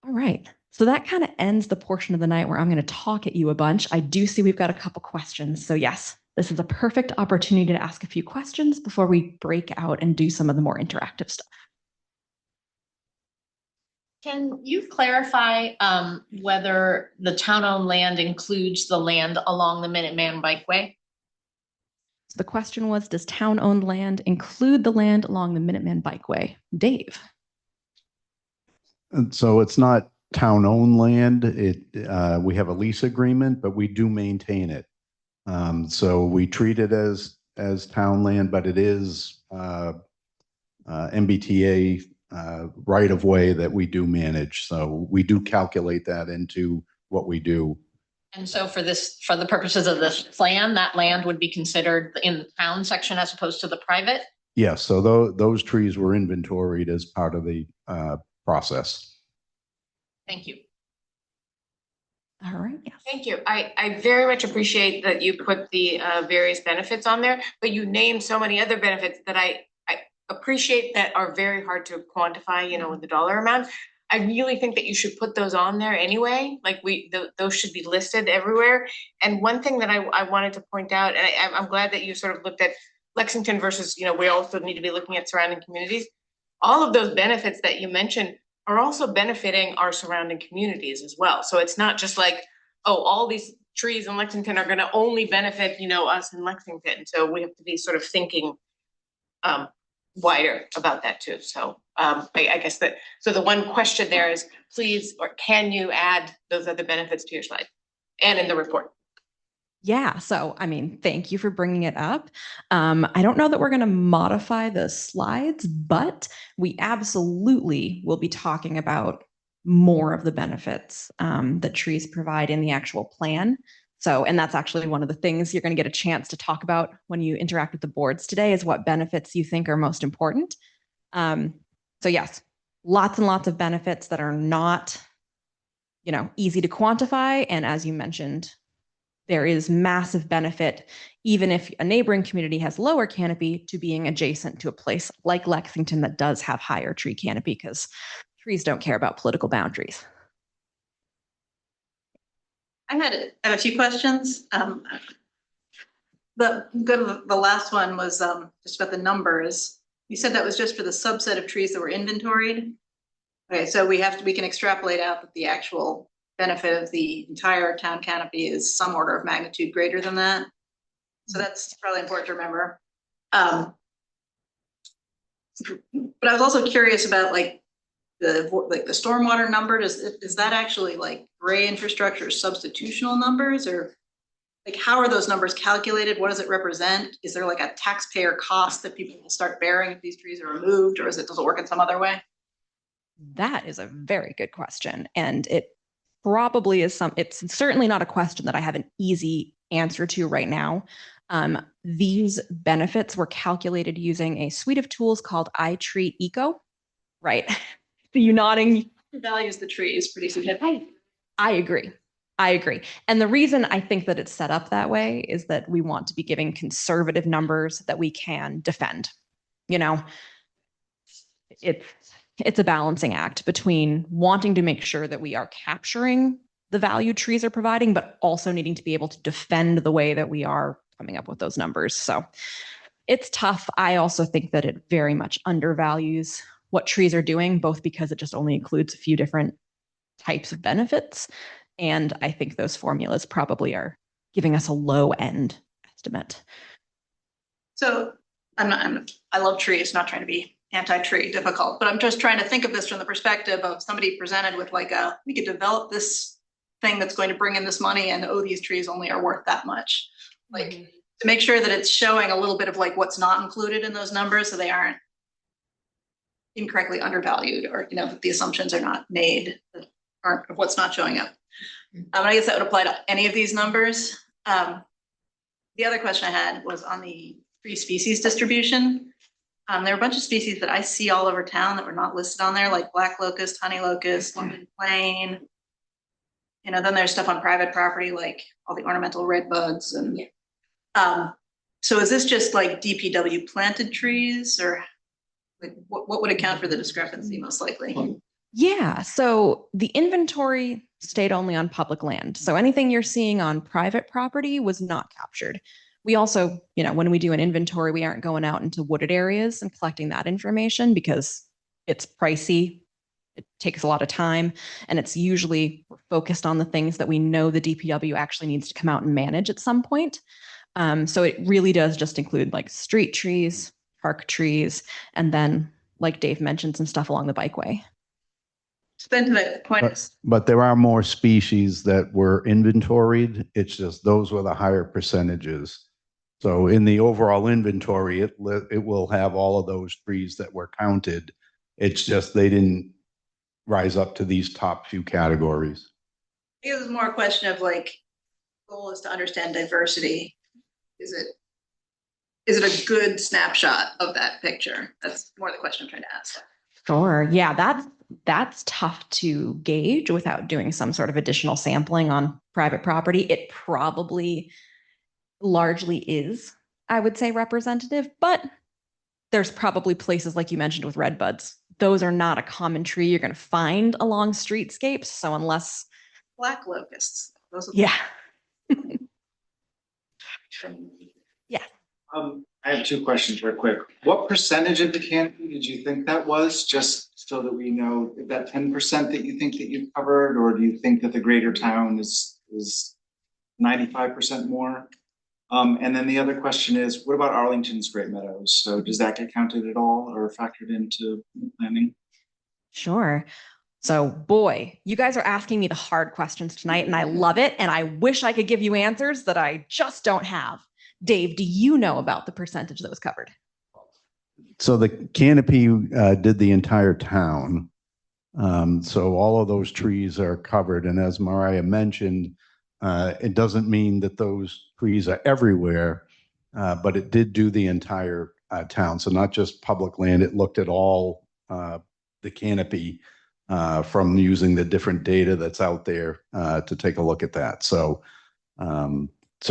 All right. So that kind of ends the portion of the night where I'm going to talk at you a bunch. I do see we've got a couple questions. So yes, this is a perfect opportunity to ask a few questions before we break out and do some of the more interactive stuff. Can you clarify whether the town-owned land includes the land along the Minuteman Bikeway? So the question was, does town-owned land include the land along the Minuteman Bikeway? Dave. And so it's not town-owned land. We have a lease agreement, but we do maintain it. So we treat it as town land, but it is MBTA right of way that we do manage. So we do calculate that into what we do. And so for the purposes of this plan, that land would be considered in the town section as opposed to the private? Yes. So those trees were inventoried as part of the process. Thank you. All right. Yes. Thank you. I very much appreciate that you put the various benefits on there, but you named so many other benefits that I appreciate that are very hard to quantify, with the dollar amount. I really think that you should put those on there anyway. Like those should be listed everywhere. And one thing that I wanted to point out, and I'm glad that you sort of looked at Lexington versus, we also need to be looking at surrounding communities. All of those benefits that you mentioned are also benefiting our surrounding communities as well. So it's not just like, oh, all these trees in Lexington are going to only benefit, us in Lexington. So we have to be sort of thinking wider about that too. So I guess so the one question there is, please, or can you add those other benefits to your slide and in the report? Yeah. So, thank you for bringing it up. I don't know that we're going to modify the slides, but we absolutely will be talking about more of the benefits that trees provide in the actual plan. So, and that's actually one of the things you're going to get a chance to talk about when you interact with the boards today is what benefits you think are most important. So yes, lots and lots of benefits that are not, easy to quantify. And as you mentioned, there is massive benefit, even if a neighboring community has lower canopy, to being adjacent to a place like Lexington that does have higher tree canopy, because trees don't care about political boundaries. I have a few questions. The last one was just about the numbers. You said that was just for the subset of trees that were inventoried. Okay, so we can extrapolate out that the actual benefit of the entire town canopy is some order of magnitude greater than that. So that's probably important to remember. But I was also curious about like the stormwater number. Is that actually like gray infrastructure substitutional numbers, or like how are those numbers calculated? What does it represent? Is there like a taxpayer cost that people will start bearing if these trees are removed, or does it work in some other way? That is a very good question. And it probably is it's certainly not a question that I have an easy answer to right now. These benefits were calculated using a suite of tools called iTree Eco, right? You nodding. Values the trees pretty significant. I agree. I agree. And the reason I think that it's set up that way is that we want to be giving conservative numbers that we can defend. You know, it's a balancing act between wanting to make sure that we are capturing the value trees are providing, but also needing to be able to defend the way that we are coming up with those numbers. So it's tough. I also think that it very much undervalues what trees are doing, both because it just only includes a few different types of benefits. And I think those formulas probably are giving us a low end estimate. So I love trees, not trying to be anti-tree difficult, but I'm just trying to think of this from the perspective of somebody presented with like we could develop this thing that's going to bring in this money, and oh, these trees only are worth that much. Like to make sure that it's showing a little bit of like what's not included in those numbers, so they aren't incorrectly undervalued, or that the assumptions are not made that aren't of what's not showing up. I guess that would apply to any of these numbers. The other question I had was on the tree species distribution. There are a bunch of species that I see all over town that were not listed on there, like black locust, honey locust, London plane. Then there's stuff on private property, like all the ornamental red buds. And so is this just like DPW planted trees, or like what would account for the discrepancy most likely? Yeah, so the inventory stayed only on public land. So anything you're seeing on private property was not captured. We also, when we do an inventory, we aren't going out into wooded areas and collecting that information because it's pricey. It takes a lot of time, and it's usually focused on the things that we know the DPW actually needs to come out and manage at some point. So it really does just include like street trees, park trees, and then, like Dave mentioned, some stuff along the bikeway. Then to the point. But there are more species that were inventoried. It's just those were the higher percentages. So in the overall inventory, it will have all of those trees that were counted. It's just they didn't rise up to these top few categories. I guess it's more a question of like, goal is to understand diversity. Is it a good snapshot of that picture? That's more the question I'm trying to ask. Sure. Yeah, that's tough to gauge without doing some sort of additional sampling on private property. It probably largely is, I would say, representative, but there's probably places like you mentioned with redbuds. Those are not a common tree you're going to find along streetscapes. So unless black locusts, those are yeah. Yeah. I have two questions real quick. What percentage of the canopy did you think that was? Just so that we know, is that 10% that you think that you've covered, or do you think that the greater town is 95% more? And then the other question is, what about Arlington's Great Meadows? So does that get counted at all or factored into planning? Sure. So boy, you guys are asking me the hard questions tonight, and I love it. And I wish I could give you answers that I just don't have. Dave, do you know about the percentage that was covered? So the canopy did the entire town. So all of those trees are covered. And as Mariah mentioned, it doesn't mean that those trees are everywhere, but it did do the entire town. So not just public land, it looked at all the canopy from using the different data that's out there to take a look at that. So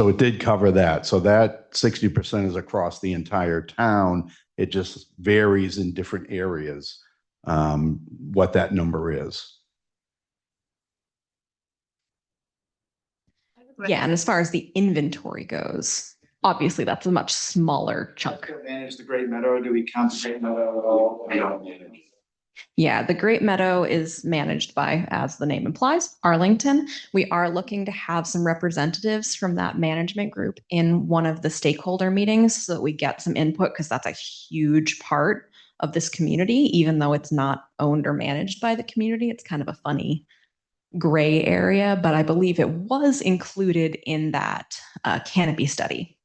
it did cover that. So that 60% is across the entire town. It just varies in different areas what that number is. Yeah, and as far as the inventory goes, obviously that's a much smaller chunk. Do we manage the Great Meadow? Do we count the Great Meadow at all? We don't manage. Yeah, the Great Meadow is managed by, as the name implies, Arlington. We are looking to have some representatives from that management group in one of the stakeholder meetings so that we get some input, because that's a huge part of this community, even though it's not owned or managed by the community. It's kind of a funny gray area, but I believe it was included in that canopy study.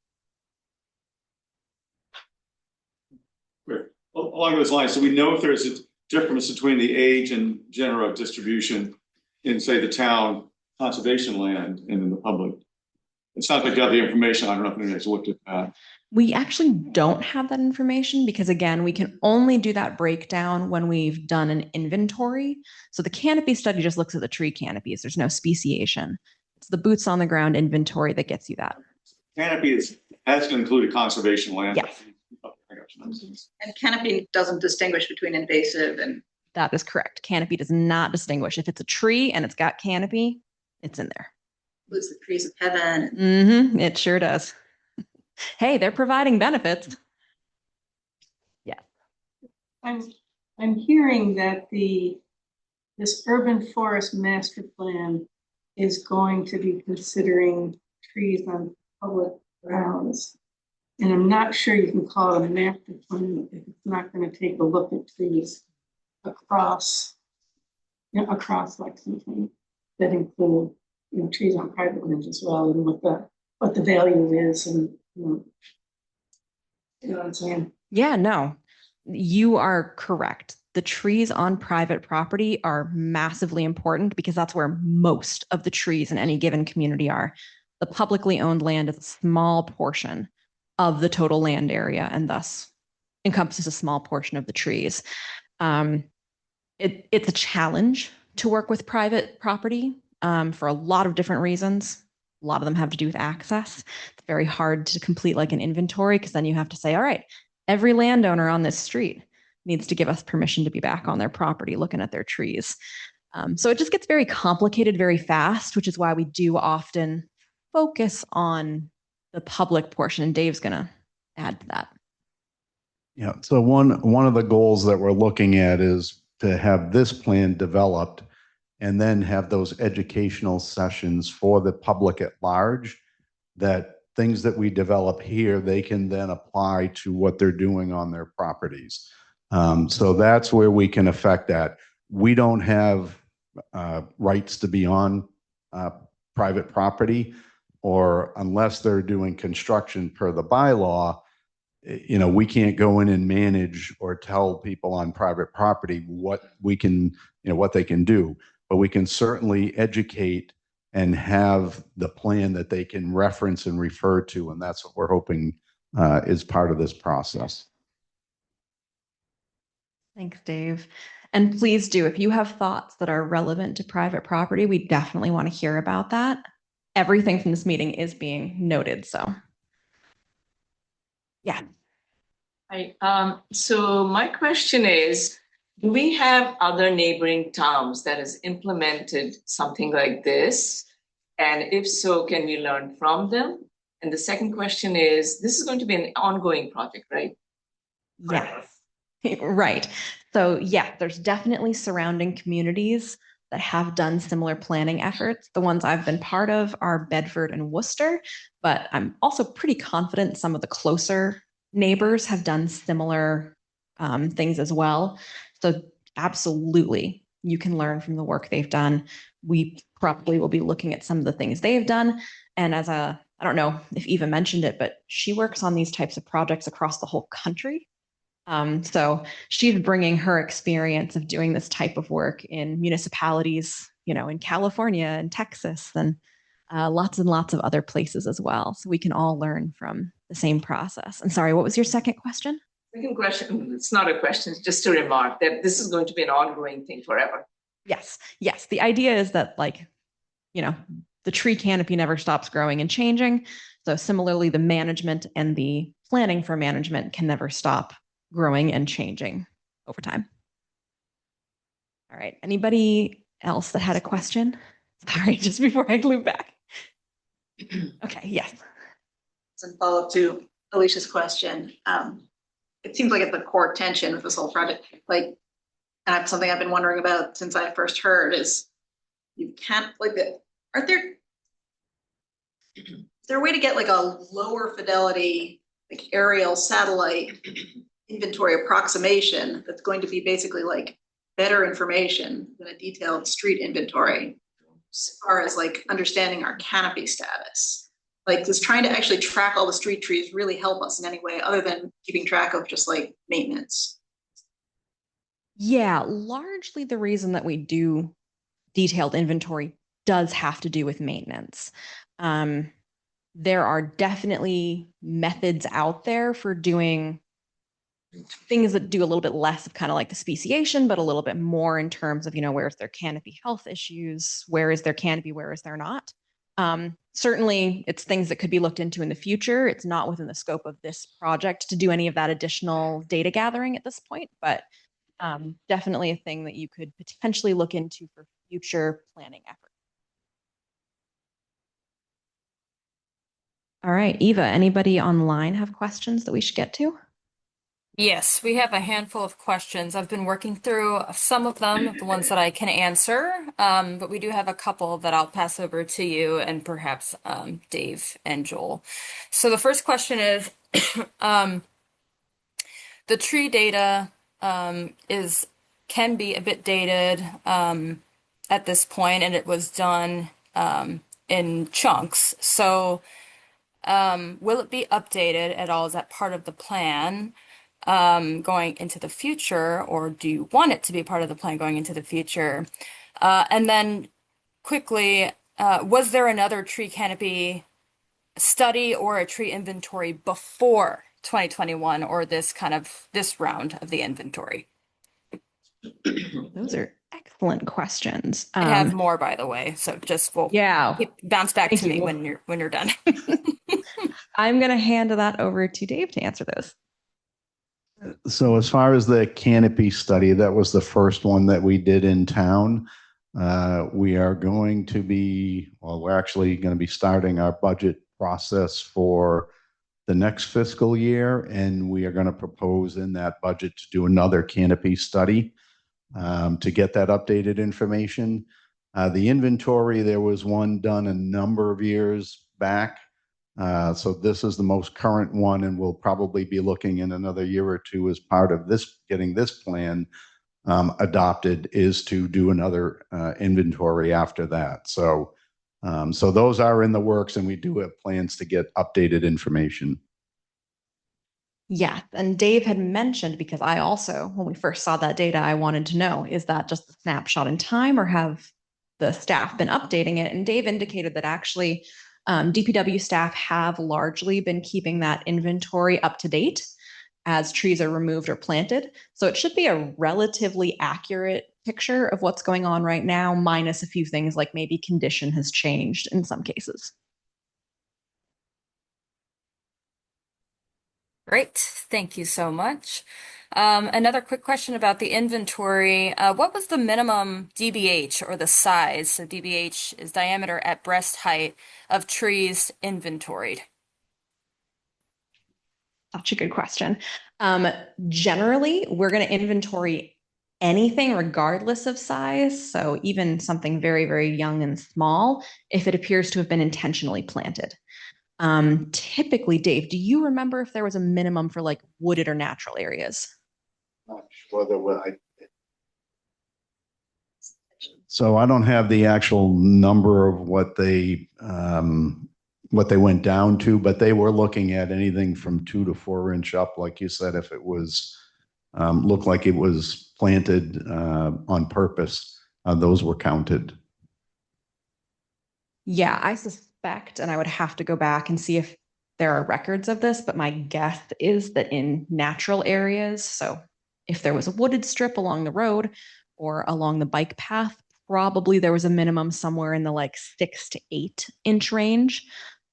Great. Along those lines, so we know if there's a difference between the age and genre of distribution in, say, the town conservation land and in the public. It sounds like you have the information. I don't know if anybody's looked at that. We actually don't have that information because, again, we can only do that breakdown when we've done an inventory. So the canopy study just looks at the tree canopies. There's no speciation. It's the boots on the ground inventory that gets you that. Canopy has to include a conservation land. Yes. And canopy doesn't distinguish between invasive and. That is correct. Canopy does not distinguish. If it's a tree and it's got canopy, it's in there. Includes the trees of heaven. Mm-hmm. It sure does. Hey, they're providing benefits. Yeah. I'm hearing that this urban forest master plan is going to be considering trees on public grounds. And I'm not sure you can call it a master plan if it's not going to take a look at trees across Lexington that include, trees on private lands as well, and what the value is, and you know what I'm saying? Yeah, no, you are correct. The trees on private property are massively important because that's where most of the trees in any given community are. The publicly owned land is a small portion of the total land area and thus encompasses a small portion of the trees. It's a challenge to work with private property for a lot of different reasons. A lot of them have to do with access. It's very hard to complete like an inventory because then you have to say, all right, every landowner on this street needs to give us permission to be back on their property looking at their trees. So it just gets very complicated very fast, which is why we do often focus on the public portion. And Dave's going to add to that. Yeah, so one of the goals that we're looking at is to have this plan developed and then have those educational sessions for the public at large, that things that we develop here, they can then apply to what they're doing on their properties. So that's where we can affect that. We don't have rights to be on private property, or unless they're doing construction per the bylaw, we can't go in and manage or tell people on private property what we can, what they can do. But we can certainly educate and have the plan that they can reference and refer to. And that's what we're hoping is part of this process. Thanks, Dave. And please do, if you have thoughts that are relevant to private property, we definitely want to hear about that. Everything from this meeting is being noted, so. Yeah. So my question is, do we have other neighboring towns that has implemented something like this? And if so, can we learn from them? And the second question is, this is going to be an ongoing project, right? Yes. Right. So yeah, there's definitely surrounding communities that have done similar planning efforts. The ones I've been part of are Bedford and Worcester, but I'm also pretty confident some of the closer neighbors have done similar things as well. So absolutely, you can learn from the work they've done. We probably will be looking at some of the things they've done. And I don't know if Eva mentioned it, but she works on these types of projects across the whole country. So she's bringing her experience of doing this type of work in municipalities, in California and Texas and lots and lots of other places as well. So we can all learn from the same process. And sorry, what was your second question? Second question, it's not a question, it's just a remark that this is going to be an ongoing thing forever. Yes. The idea is that the tree canopy never stops growing and changing. So similarly, the management and the planning for management can never stop growing and changing over time. All right. Anybody else that had a question? Sorry, just before I glue back. Okay. Yes. Some follow-up to Alicia's question. It seems like it's the core tension with this whole project. And that's something I've been wondering about since I first heard is you can't is there a way to get like a lower fidelity, like aerial satellite inventory approximation that's going to be basically like better information than a detailed street inventory as far as like understanding our canopy status. Like, does trying to actually track all the street trees really help us in any way other than keeping track of just like maintenance? Yeah, largely the reason that we do detailed inventory does have to do with maintenance. There are definitely methods out there for doing things that do a little bit less of kind of like the speciation, but a little bit more in terms of, where's their canopy health issues, where is their canopy, where is there not. Certainly, it's things that could be looked into in the future. It's not within the scope of this project to do any of that additional data gathering at this point, but definitely a thing that you could potentially look into for future planning efforts. All right, Eva, anybody online have questions that we should get to? Yes, we have a handful of questions. I've been working through some of them, the ones that I can answer, but we do have a couple that I'll pass over to you and perhaps Dave and Joel. So the first question is, the tree data can be a bit dated at this point, and it was done in chunks. So will it be updated at all? Is that part of the plan? Going into the future, or do you want it to be part of the plan going into the future? And then quickly, was there another tree canopy study or a tree inventory before 2021 or this round of the inventory? Those are excellent questions. I have more, by the way, so just bounce back to me when you're done. I'm going to hand that over to Dave to answer those. So as far as the canopy study, that was the first one that we did in town. We're actually going to be starting our budget process for the next fiscal year, and we are going to propose in that budget to do another canopy study to get that updated information. The inventory, there was one done a number of years back. So this is the most current one, and we'll probably be looking in another year or two as part of this, getting this plan adopted, is to do another inventory after that. So those are in the works, and we do have plans to get updated information. Yeah, and Dave had mentioned, because I also, when we first saw that data, I wanted to know, is that just a snapshot in time, or have the staff been updating it? And Dave indicated that actually DPW staff have largely been keeping that inventory up to date as trees are removed or planted. So it should be a relatively accurate picture of what's going on right now, minus a few things like maybe condition has changed in some cases. Great, thank you so much. Another quick question about the inventory. What was the minimum DBH, or the size? So DBH is diameter at breast height of trees inventoried. Such a good question. Generally, we're going to inventory anything regardless of size. So even something very, very young and small, if it appears to have been intentionally planted. Typically, Dave, do you remember if there was a minimum for like wooded or natural areas? Not sure there were. So I don't have the actual number of what they went down to, but they were looking at anything from 2 to 4 inch up, like you said. If it was looked like it was planted on purpose, those were counted. Yeah, I suspect, and I would have to go back and see if there are records of this, but my guess is that in natural areas, so if there was a wooded strip along the road or along the bike path, probably there was a minimum somewhere in the like 6 to 8 inch range.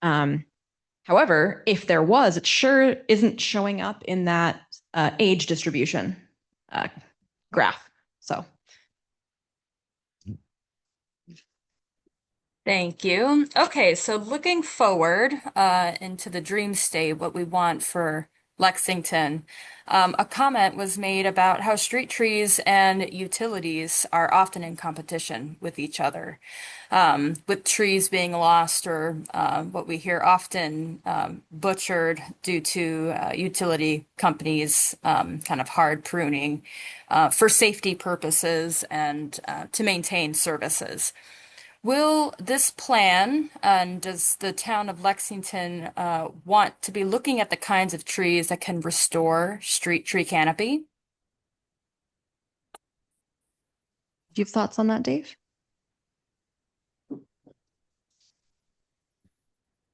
However, if there was, it sure isn't showing up in that age distribution graph. So. Thank you. Okay, so looking forward into the dream state, what we want for Lexington. A comment was made about how street trees and utilities are often in competition with each other, with trees being lost or what we hear often butchered due to utility companies kind of hard pruning for safety purposes and to maintain services. Will this plan, and does the town of Lexington want to be looking at the kinds of trees that can restore street tree canopy? Do you have thoughts on that, Dave?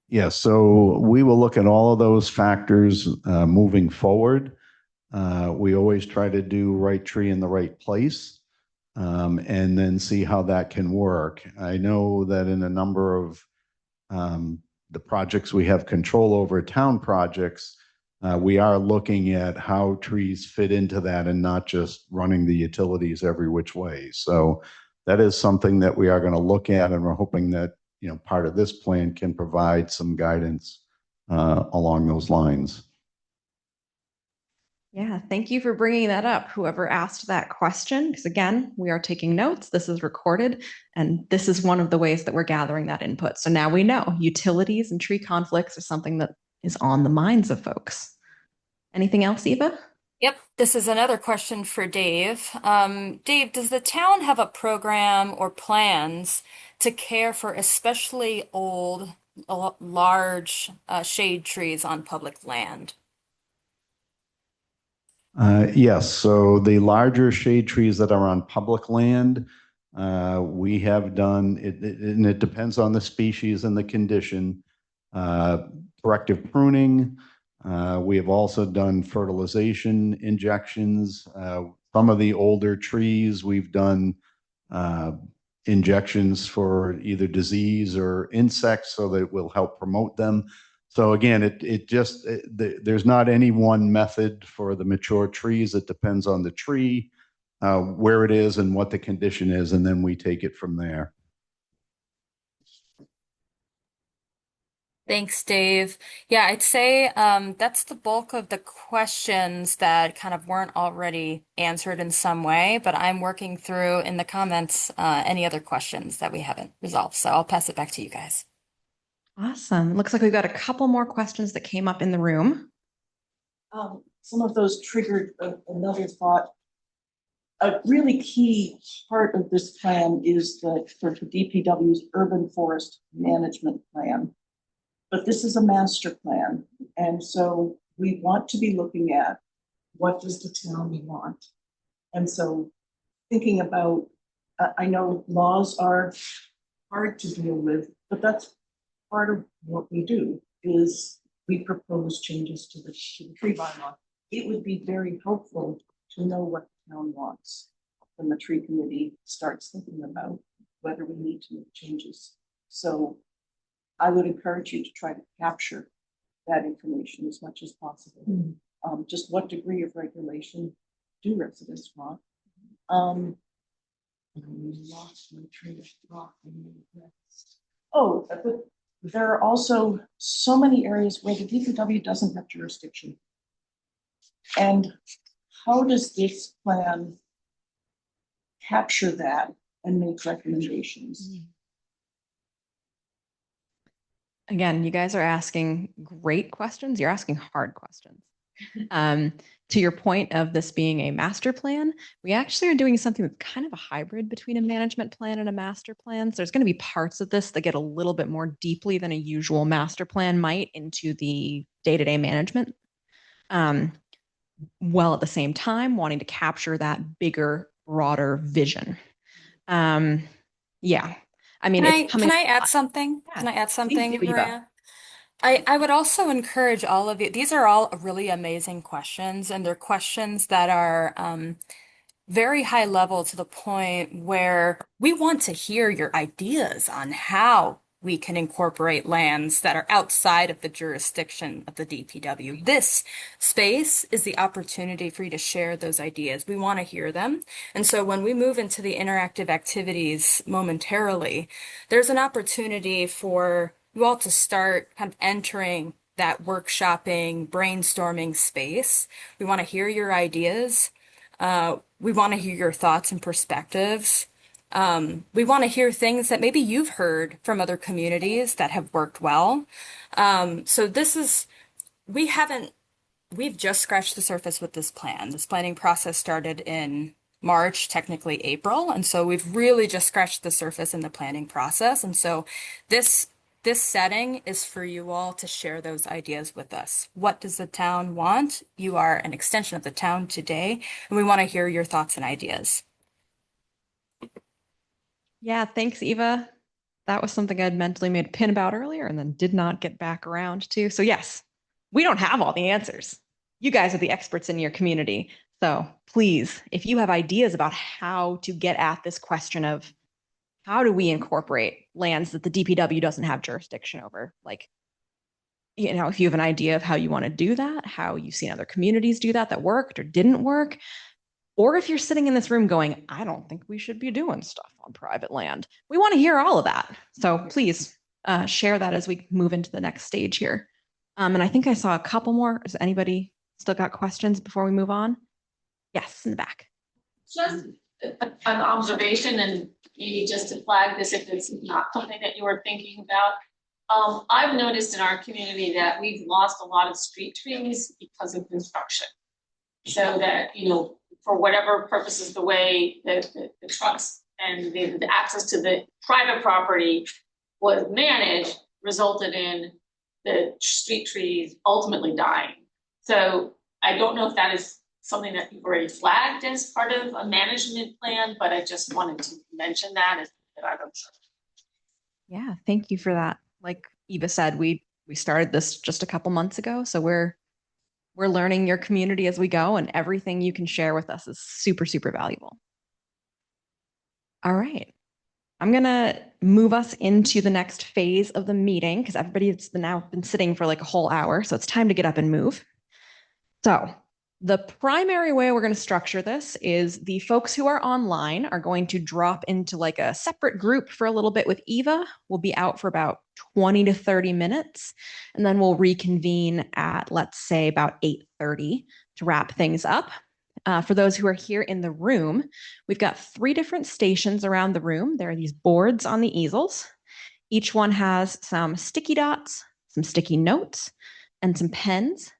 Yes, so we will look at all of those factors moving forward. We always try to do right tree in the right place. And then see how that can work. I know that in a number of the projects we have control over, town projects, we are looking at how trees fit into that and not just running the utilities every which way. So that is something that we are going to look at, and we're hoping that, you know, part of this plan can provide some guidance along those lines. Yeah, thank you for bringing that up, whoever asked that question, because again, we are taking notes. This is recorded, and this is one of the ways that we're gathering that input. So now we know utilities and tree conflicts are something that is on the minds of folks. Anything else, Eva? Yep, this is another question for Dave. Dave, does the town have a program or plans to care for especially old, large shade trees on public land? Yes, so the larger shade trees that are on public land, we have done it, and it depends on the species and the condition. Corrective pruning. We have also done fertilization injections. Some of the older trees, we've done injections for either disease or insects so that it will help promote them. So again, there's not any one method for the mature trees. It depends on the tree, where it is and what the condition is, and then we take it from there. Thanks, Dave. Yeah, I'd say that's the bulk of the questions that kind of weren't already answered in some way, but I'm working through in the comments any other questions that we haven't resolved. So I'll pass it back to you guys. Awesome. Looks like we've got a couple more questions that came up in the room. Some of those triggered another thought. A really key part of this plan is the DPW's urban forest management plan. But this is a master plan. And so we want to be looking at what does the town want? And so thinking about, I know laws are hard to deal with, but that's part of what we do is we propose changes to the tree bylaw. It would be very helpful to know what the town wants when the tree committee starts thinking about whether we need to make changes. So I would encourage you to try to capture that information as much as possible. Just what degree of regulation do residents want? Oh, but there are also so many areas where the DPW doesn't have jurisdiction. And how does this plan capture that and make recommendations? Again, you guys are asking great questions. You're asking hard questions. To your point of this being a master plan, we actually are doing something that's kind of a hybrid between a management plan and a master plan. So there's going to be parts of this that get a little bit more deeply than a usual master plan might into the day-to-day management. While at the same time wanting to capture that bigger, broader vision. Yeah. I mean, can I add something? Yeah. Can I add something, Maria? I would also encourage all of you. These are all really amazing questions, and they're questions that are very high level to the point where we want to hear your ideas on how we can incorporate lands that are outside of the jurisdiction of the DPW. This space is the opportunity for you to share those ideas. We want to hear them. And so when we move into the interactive activities momentarily, there's an opportunity for you all to start kind of entering that workshopping, brainstorming space. We want to hear your ideas. We want to hear your thoughts and perspectives. We want to hear things that maybe you've heard from other communities that have worked well. So we've just scratched the surface with this plan. This planning process started in March, technically April. And so we've really just scratched the surface in the planning process. And so this setting is for you all to share those ideas with us. What does the town want? You are an extension of the town today, and we want to hear your thoughts and ideas. Yeah, thanks, Eva. That was something I'd mentally made a pin about earlier and then did not get back around to. So yes, we don't have all the answers. You guys are the experts in your community. So please, if you have ideas about how to get at this question of how do we incorporate lands that the DPW doesn't have jurisdiction over, like, you know, if you have an idea of how you want to do that, how you've seen other communities do that worked or didn't work, or if you're sitting in this room going, I don't think we should be doing stuff on private land, we want to hear all of that. So please share that as we move into the next stage here. And I think I saw a couple more. Has anybody still got questions before we move on? Yes, in the back. Just an observation, and maybe just to flag this if it's not something that you were thinking about. I've noticed in our community that we've lost a lot of street trees because of construction. So that, you know, for whatever purposes, the way the trucks and the access to the private property was managed resulted in the street trees ultimately dying. So I don't know if that is something that you've already flagged as part of a management plan, but I just wanted to mention that as I don't. Yeah, thank you for that. Like Eva said, we started this just a couple months ago, so we're learning your community as we go, and everything you can share with us is super, super valuable. All right. I'm going to move us into the next phase of the meeting because everybody's now been sitting for like a whole hour, so it's time to get up and move. So the primary way we're going to structure this is the folks who are online are going to drop into like a separate group for a little bit with Eva. We'll be out for about 20 to 30 minutes, and then we'll reconvene at, let's say, about 8:30 to wrap things up. For those who are here in the room, we've got 3 different stations around the room. There are these boards on the easels. Each one has some sticky dots, some sticky notes, and some pens.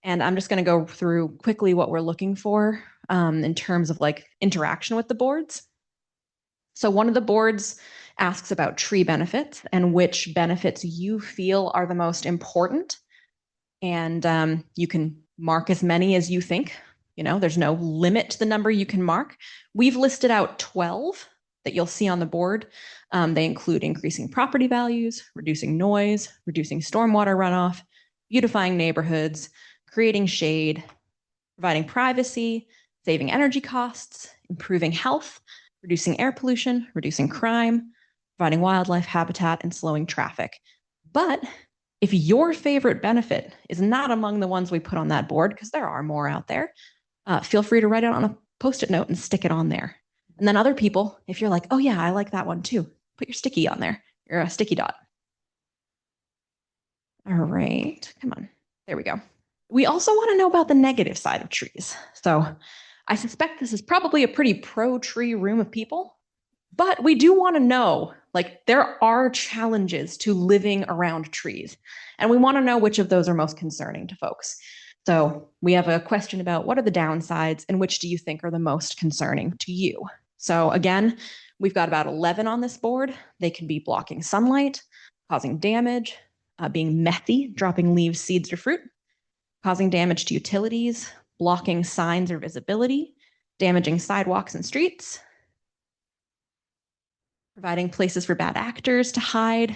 And I'm just going to go through quickly what we're looking for in terms of like interaction with the boards. So one of the boards asks about tree benefits and which benefits you feel are the most important. And you can mark as many as you think. You know, there's no limit to the number you can mark. We've listed out 12 that you'll see on the board. They include increasing property values, reducing noise, reducing stormwater runoff, beautifying neighborhoods, creating shade, providing privacy, saving energy costs, improving health, reducing air pollution, reducing crime, providing wildlife habitat, and slowing traffic. But if your favorite benefit is not among the ones we put on that board, because there are more out there, feel free to write it on a Post-it note and stick it on there. And then other people, if you're like, oh yeah, I like that one too, put your sticky on there, your sticky dot. All right, come on, there we go. We also want to know about the negative side of trees. So I suspect this is probably a pretty pro-tree room of people, but we do want to know, like, there are challenges to living around trees, and we want to know which of those are most concerning to folks. So we have a question about what are the downsides and which do you think are the most concerning to you? So again, we've got about 11 on this board. They can be blocking sunlight, causing damage, being messy, dropping leaves, seeds, or fruit, causing damage to utilities, blocking signs or visibility, damaging sidewalks and streets, providing places for bad actors to hide.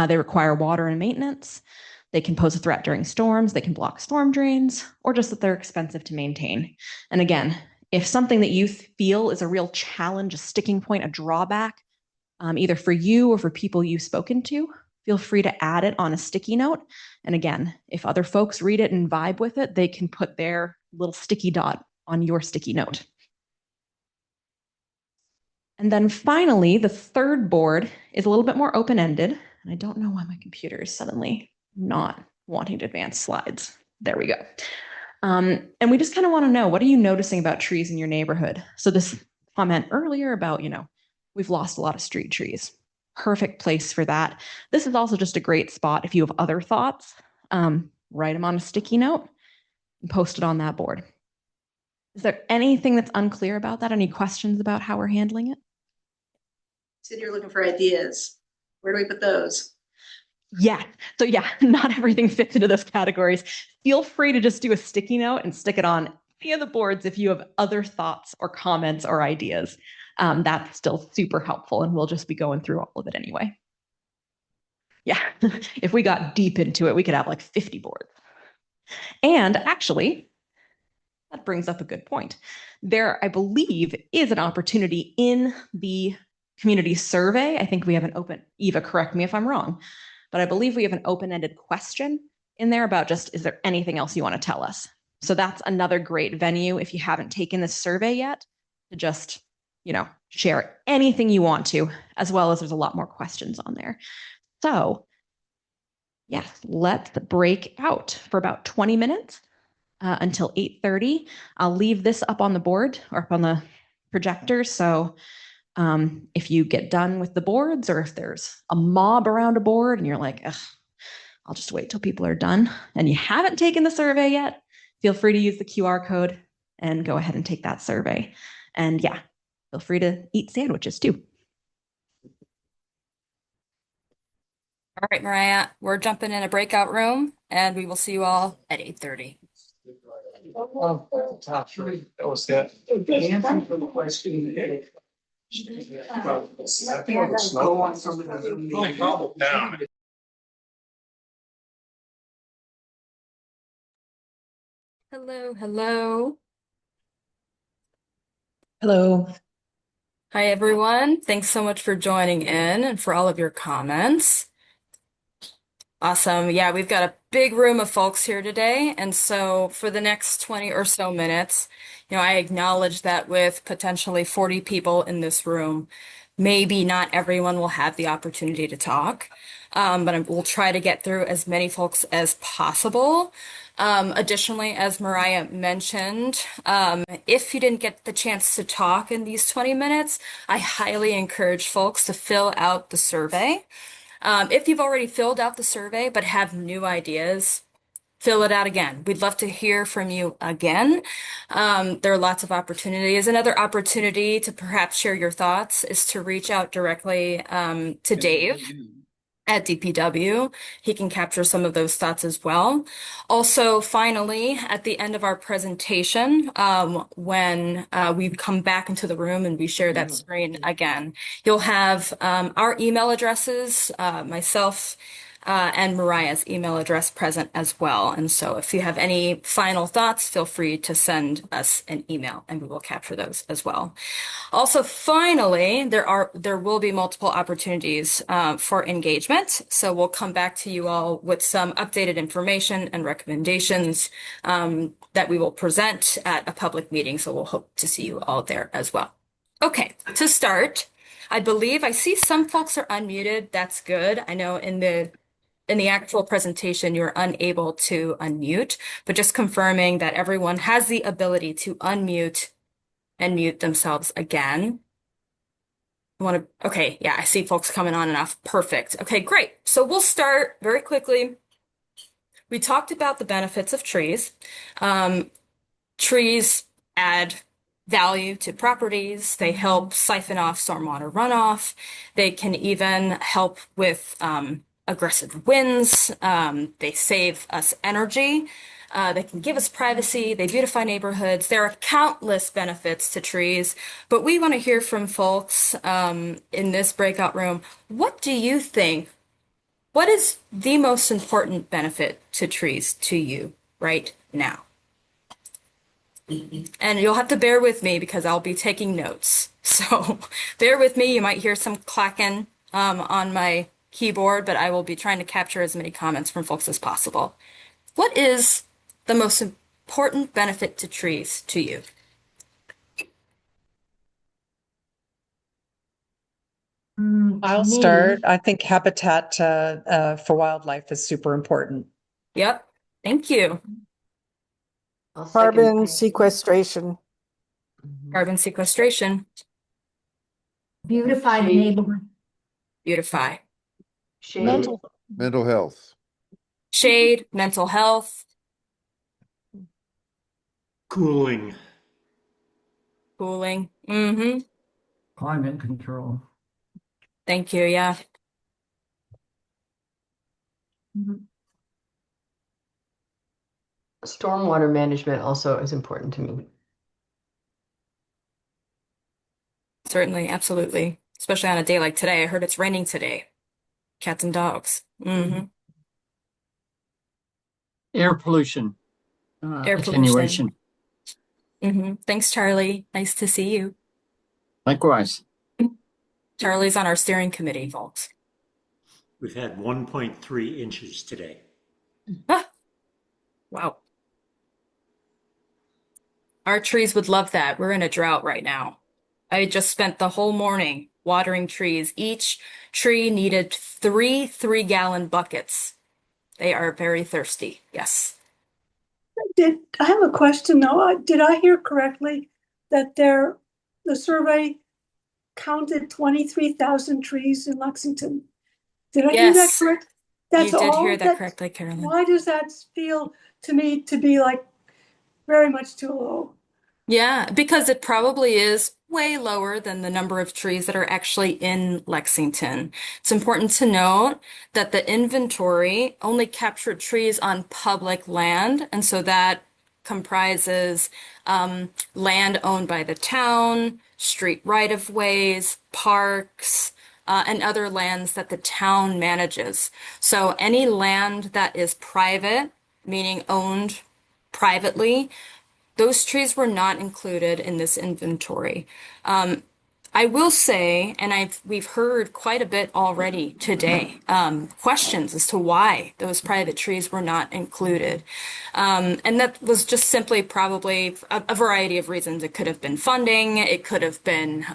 They require water and maintenance. They can pose a threat during storms. They can block storm drains, or just that they're expensive to maintain. And again, if something that you feel is a real challenge, a sticking point, a drawback, either for you or for people you've spoken to, feel free to add it on a sticky note. And again, if other folks read it and vibe with it, they can put their little sticky dot on your sticky note. And then finally, the third board is a little bit more open-ended. And I don't know why my computer is suddenly not wanting to advance slides. There we go. And we just kind of want to know, what are you noticing about trees in your neighborhood? So this comment earlier about, we've lost a lot of street trees. Perfect place for that. This is also just a great spot if you have other thoughts. Write them on a sticky note and post it on that board. Is there anything that's unclear about that? Any questions about how we're handling it? Said you're looking for ideas. Where do we put those? Yeah. So yeah, not everything fits into those categories. Feel free to just do a sticky note and stick it on any of the boards if you have other thoughts or comments or ideas. That's still super helpful, and we'll just be going through all of it anyway. Yeah, if we got deep into it, we could have like 50 boards. And actually, that brings up a good point. There, I believe, is an opportunity in the community survey. I think we have an open, Eva, correct me if I'm wrong, but I believe we have an open-ended question in there about just, is there anything else you want to tell us? So that's another great venue if you haven't taken this survey yet, to just, share anything you want to, as well as there's a lot more questions on there. So yes, let's break out for about 20 minutes until 8:30. I'll leave this up on the board or up on the projector. So if you get done with the boards, or if there's a mob around a board and you're like, ugh, I'll just wait till people are done, and you haven't taken the survey yet, feel free to use the QR code and go ahead and take that survey. And yeah, feel free to eat sandwiches too. All right, Mariah, we're jumping in a breakout room, and we will see you all at 8:30. Top three, that was that. The answer for the question. Hello, hello. Hello. Hi, everyone. Thanks so much for joining in and for all of your comments. Awesome. Yeah, we've got a big room of folks here today. And so for the next 20 or so minutes, I acknowledge that with potentially 40 people in this room, maybe not everyone will have the opportunity to talk, but we'll try to get through as many folks as possible. Additionally, as Mariah mentioned, if you didn't get the chance to talk in these 20 minutes, I highly encourage folks to fill out the survey. If you've already filled out the survey but have new ideas, fill it out again. We'd love to hear from you again. There are lots of opportunities. Another opportunity to perhaps share your thoughts is to reach out directly to Dave at DPW. He can capture some of those thoughts as well. Also, finally, at the end of our presentation, when we come back into the room and we share that screen again, you'll have our email addresses, myself, and Mariah's email address present as well. And so if you have any final thoughts, feel free to send us an email and we will capture those as well. Also, finally, there will be multiple opportunities for engagement. So we'll come back to you all with some updated information and recommendations that we will present at a public meeting. So we'll hope to see you all there as well. Okay, to start, I believe I see some folks are unmuted. That's good. I know in the actual presentation, you're unable to unmute, but just confirming that everyone has the ability to unmute and mute themselves again. Okay, yeah, I see folks coming on and off. Perfect. Okay, great. So we'll start very quickly. We talked about the benefits of trees. Trees add value to properties. They help siphon off stormwater runoff. They can even help with aggressive winds. They save us energy. They can give us privacy. They beautify neighborhoods. There are countless benefits to trees, but we want to hear from folks in this breakout room. What do you think? What is the most important benefit to trees to you right now? And you'll have to bear with me because I'll be taking notes. So bear with me. You might hear some clacking on my keyboard, but I will be trying to capture as many comments from folks as possible. What is the most important benefit to trees to you? I'll start. I think habitat for wildlife is super important. Yep. Thank you. Carbon sequestration. Carbon sequestration, Beautified neighborhood. beautify. Mental health. Shade, mental health, Cooling. cooling. Mm-hmm. climate control. Thank you. Yeah. Stormwater management also is important to me. Certainly. Absolutely. Especially on a day like today. I heard it's raining today. Cats and dogs. Mm-hmm. Air pollution. Air Attenuation. pollution. Mm-hmm. Thanks, Charlie. Nice to see you. Likewise. Charlie's on our steering committee, folks. We've had 1.3 inches today. Wow. Our trees would love that. We're in a drought right now. I just spent the whole morning watering trees. Each tree needed 3 3-gallon buckets. They are very thirsty. Yes. I have a question though? Did I hear correctly that the survey counted 23,000 trees in Lexington? Did I hear that Yes, correct? you That's did all? hear that correctly, Carolyn. Why does that feel to me to be like very much too low? Yeah, because it probably is way lower than the number of trees that are actually in Lexington. It's important to note that the inventory only captured trees on public land, and so that comprises land owned by the town, street right-of-ways, parks, and other lands that the town manages. So any land that is private, meaning owned privately, those trees were not included in this inventory. I will say, and we've heard quite a bit already today, questions as to why those private trees were not included. And that was just simply probably a variety of reasons. It could have been funding, it could have been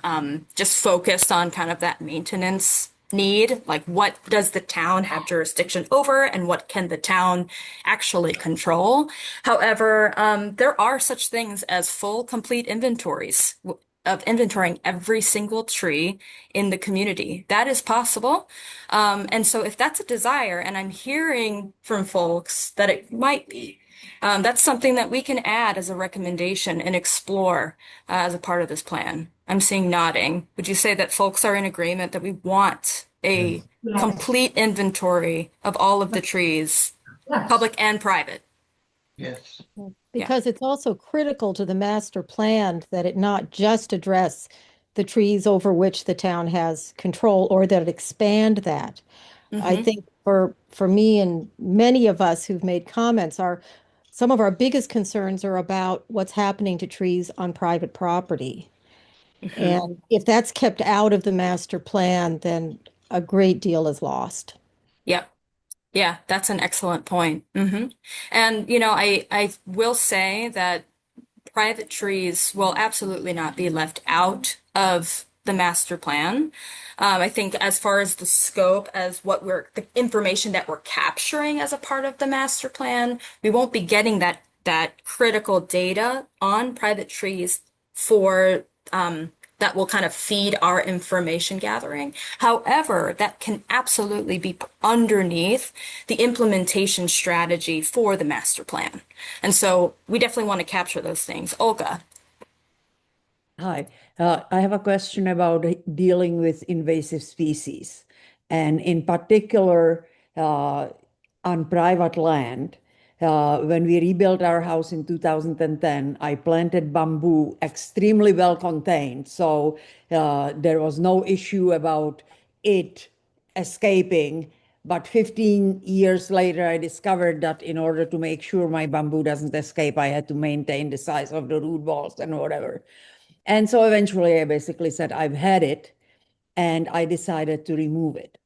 just focused on kind of that maintenance need, like what does the town have jurisdiction over and what can the town actually control. However, there are such things as full, complete inventories of inventorying every single tree in the community. That is possible. And so if that's a desire, and I'm hearing from folks that it might be, that's something that we can add as a recommendation and explore as a part of this plan. I'm seeing nodding. Would you say that folks are in agreement that we want a complete inventory of all of the trees, public and private? Yes. Because it's also critical to the master plan that it not just address the trees over which the town has control, or that it expand that. I think for me and many of us who've made comments, some of our biggest concerns are about what's happening to trees on private property. And if that's kept out of the master plan, then a great deal is lost. Yep. Yeah, that's an excellent point. And, I will say that private trees will absolutely not be left out of the master plan. I think as far as the scope, as the information that we're capturing as a part of the master plan, we won't be getting that critical data on private trees for that will kind of feed our information gathering. However, that can absolutely be underneath the implementation strategy for the master plan. And so we definitely want to capture those things. Olga. Hi, I have a question about dealing with invasive species, and in particular on private land. When we rebuilt our house in 2010, I planted bamboo extremely well contained, so there was no issue about it escaping. But 15 years later, I discovered that in order to make sure my bamboo doesn't escape, I had to maintain the size of the root balls and whatever. And so eventually I basically said, I've had it, and I decided to remove it.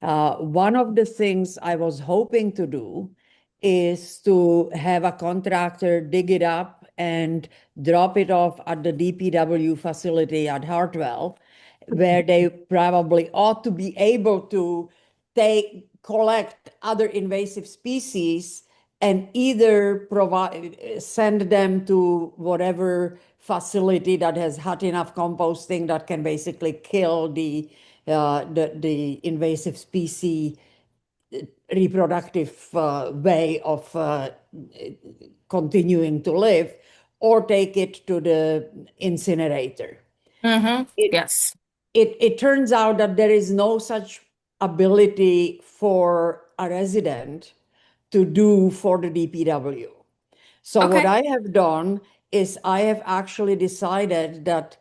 One of the things I was hoping to do is to have a contractor dig it up and drop it off at the DPW facility at Hartwell, where they probably ought to be able to collect other invasive species and either send them to whatever facility that has hot enough composting that can basically kill the invasive species reproductive way of continuing to live, or take it to the incinerator. Yes. It turns out that there is no such ability for a resident to do for the DPW. So what I have done is I have actually decided that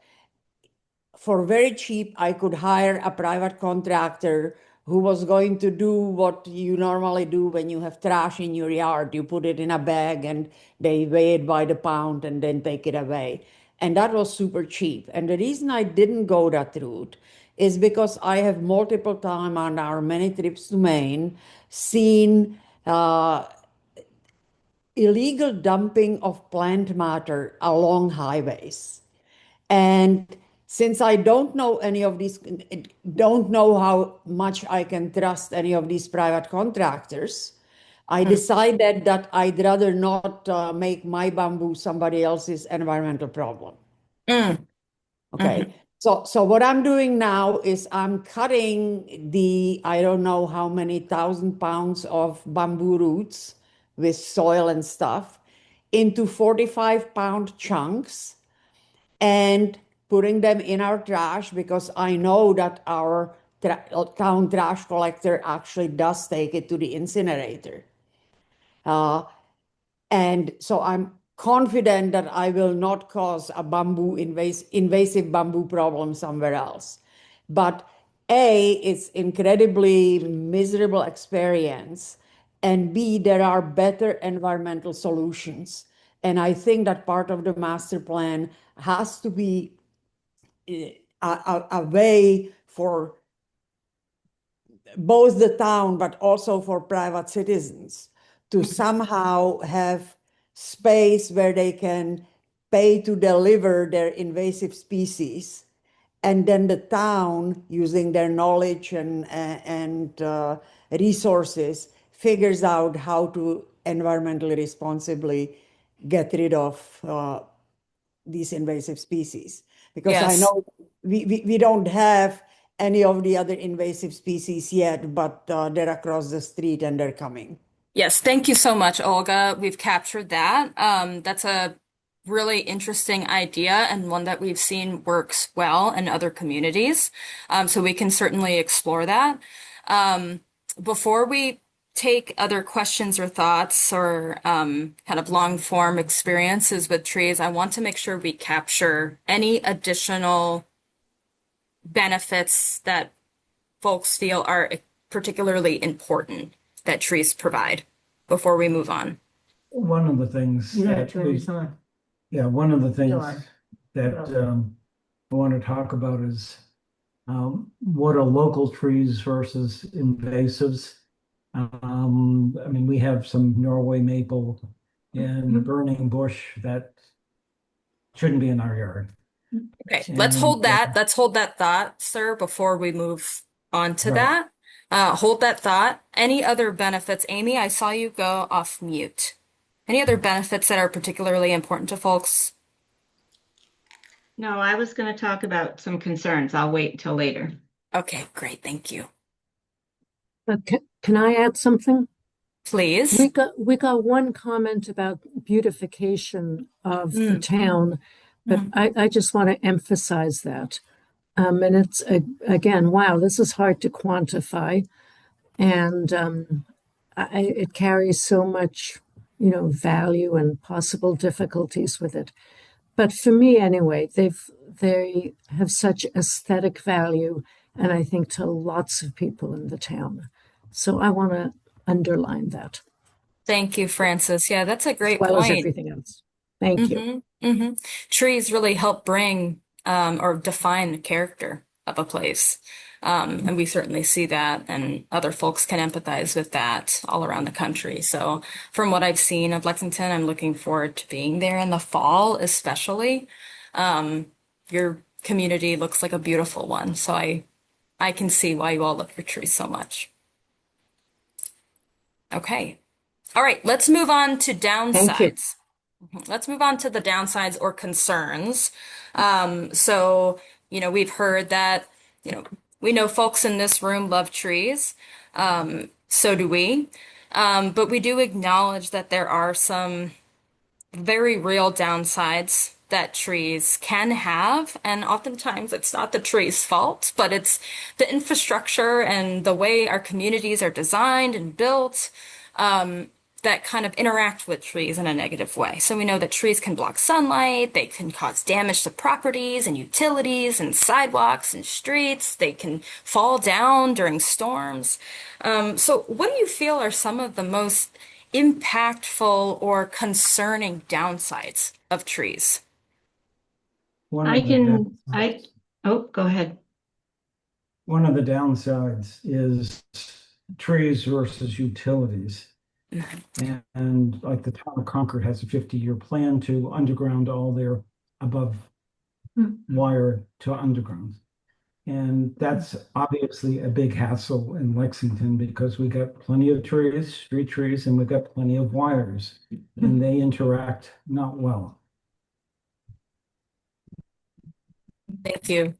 for very cheap, I could hire a private contractor who was going to do what you normally do when you have trash in your yard. You put it in a bag and they weigh it by the pound and then take it away. And that was super cheap. And the reason I didn't go that route is because I have multiple times on our many trips to Maine seen illegal dumping of plant matter along highways. And since I don't know any of these, don't know how much I can trust any of these private contractors, I decided that I'd rather not make my bamboo somebody else's environmental problem. Okay. So what I'm doing now is I'm cutting the, I don't know how many 1,000 pounds of bamboo roots with soil and stuff into 45-pound chunks and putting them in our trash, because I know that our town trash collector actually does take it to the incinerator. And so I'm confident that I will not cause a invasive bamboo problem somewhere else. But A, it's incredibly miserable experience, and B, there are better environmental solutions. And I think that part of the master plan has to be a way for both the town, but also for private citizens to somehow have space where they can pay to deliver their invasive species. And then the town, using their knowledge and resources, figures out how to environmentally responsibly get rid of these invasive species. Because I know we don't have any of the other invasive species yet, but they're across the street and they're coming. Yes, thank you so much, Olga. We've captured that. That's a really interesting idea and one that we've seen works well in other communities. So we can certainly explore that. Before we take other questions or thoughts or kind of long form experiences with trees, I want to make sure we capture any additional benefits that folks feel are particularly important that trees provide before we move on. One of the things that one of the things that I want to talk about is what are local trees versus invasives. I mean, we have some Norway maple and burning bush that shouldn't be in our yard. Okay, let's hold that. Let's hold that thought, sir, before we move on to that. Hold that thought. Any other benefits? Amy, I saw you go off mute. Any other benefits that are particularly important to folks? No, I was going to talk about some concerns. I'll wait until later. Okay, great. Thank you. Can I add something? Please. We got one comment about beautification of the town, but I just want to emphasize that. And it's, again, wow, this is hard to quantify. And it carries so much, value and possible difficulties with it. But for me, anyway, they have such aesthetic value, and I think to lots of people in the town. So I want to underline that. Thank you, Frances. Yeah, that's a great point. As well as everything else. Thank you. Trees really help bring or define the character of a place. And we certainly see that, and other folks can empathize with that all around the country. So from what I've seen of Lexington, I'm looking forward to being there in the fall, especially. Your community looks like a beautiful one. So I can see why you all look for trees so much. Okay. All right, let's move on to Thank you. downsides. Let's move on to the downsides or concerns. So, we've heard that, we know folks in this room love trees. So do we. But we do acknowledge that there are some very real downsides that trees can have, and oftentimes it's not the tree's fault, but it's the infrastructure and the way our communities are designed and built that kind of interact with trees in a negative way. So we know that trees can block sunlight, they can cause damage to properties and utilities and sidewalks and streets, they can fall down during storms. So what do you feel are some of the most impactful or concerning downsides of trees? One I of the can, downsides- go ahead. One of the downsides is trees versus utilities. And like the town of Concord has a 50-year plan to underground all their above wire to underground. And that's obviously a big hassle in Lexington because we got plenty of trees, street trees, and we got plenty of wires, and they interact not well. Thank you.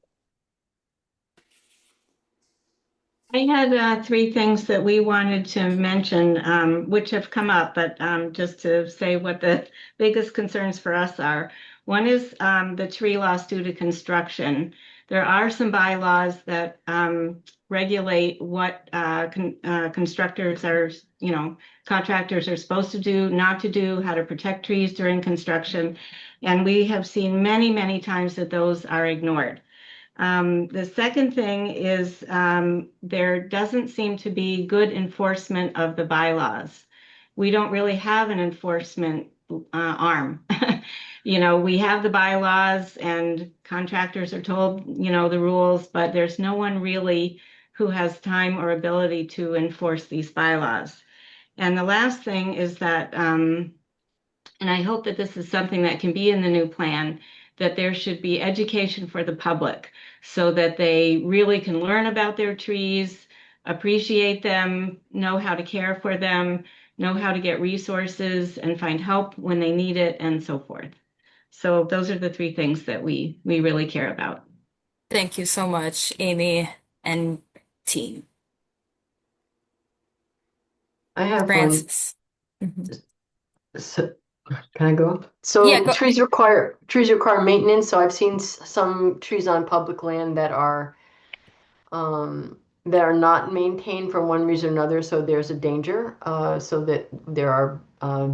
I had three things that we wanted to mention, which have come up, but just to say what the biggest concerns for us are. One is the tree loss due to construction. There are some bylaws that regulate what constructors are, contractors are supposed to do, not to do, how to protect trees during construction. And we have seen many, many times that those are ignored. The second thing is there doesn't seem to be good enforcement of the bylaws. We don't really have an enforcement arm. We have the bylaws and contractors are told, the rules, but there's no one really who has time or ability to enforce these bylaws. And the last thing is that, and I hope that this is something that can be in the new plan, that there should be education for the public so that they really can learn about their trees, appreciate them, know how to care for them, know how to get resources and find help when they need it, and so forth. So those are the three things that we really care about. Thank you so much, Amy and team. I have Francis. So, can I go? So Yeah, go- trees require maintenance. So I've seen some trees on public land that are not maintained for one reason or another. So there's a danger. So that there are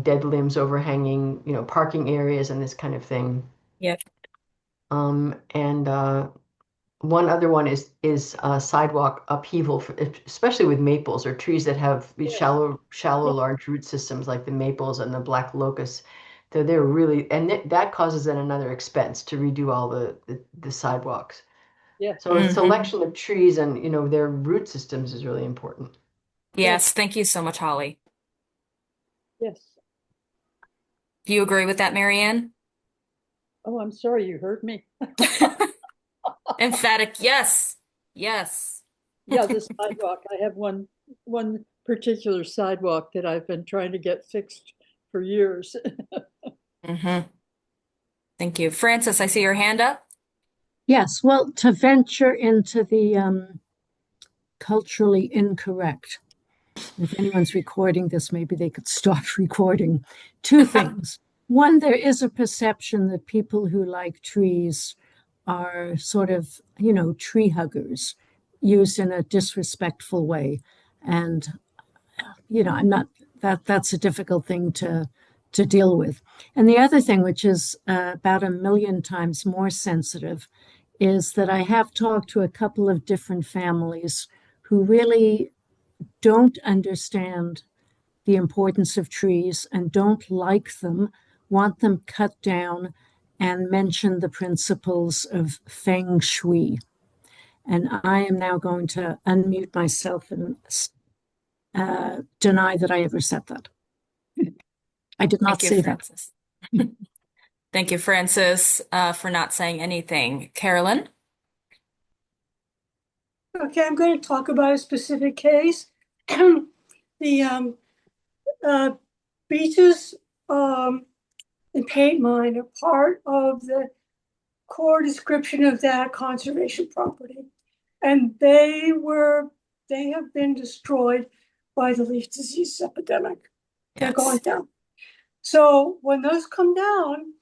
dead limbs overhanging, parking areas and this kind of thing. Yep. And one other one is sidewalk upheaval, especially with maples or trees that have these shallow, large root systems like the maples and the black locust. They're really, and that causes then another expense to redo all the sidewalks. Yeah. So a selection of trees and their root systems is really important. Yes, thank you so much, Holly. Yes. Do you agree with that, Marianne? Oh, I'm sorry, you heard me. Emphatic, yes. Yes. Yeah, the sidewalk. I have one particular sidewalk that I've been trying to get fixed for years. Thank you. Francis, I see your hand up. Yes, well, to venture into the culturally incorrect, if anyone's recording this, maybe they could stop recording. Two things. One, there is a perception that people who like trees are sort of, tree huggers, used in a disrespectful way. And, I'm not, that's a difficult thing to deal with. And the other thing, which is about 1 million times more sensitive, is that I have talked to a couple of different families who really don't understand the importance of trees and don't like them, want them cut down, and mention the principles of feng shui. And I am now going to unmute myself and deny that I ever said that. I did not say that. Thank you, Francis, for not saying anything. Carolyn? Okay, I'm going to talk about a specific case. The beaches, and paint mine are part of the core description of that conservation property. And they have been destroyed by the leaf disease epidemic. They're going down. So when those come down,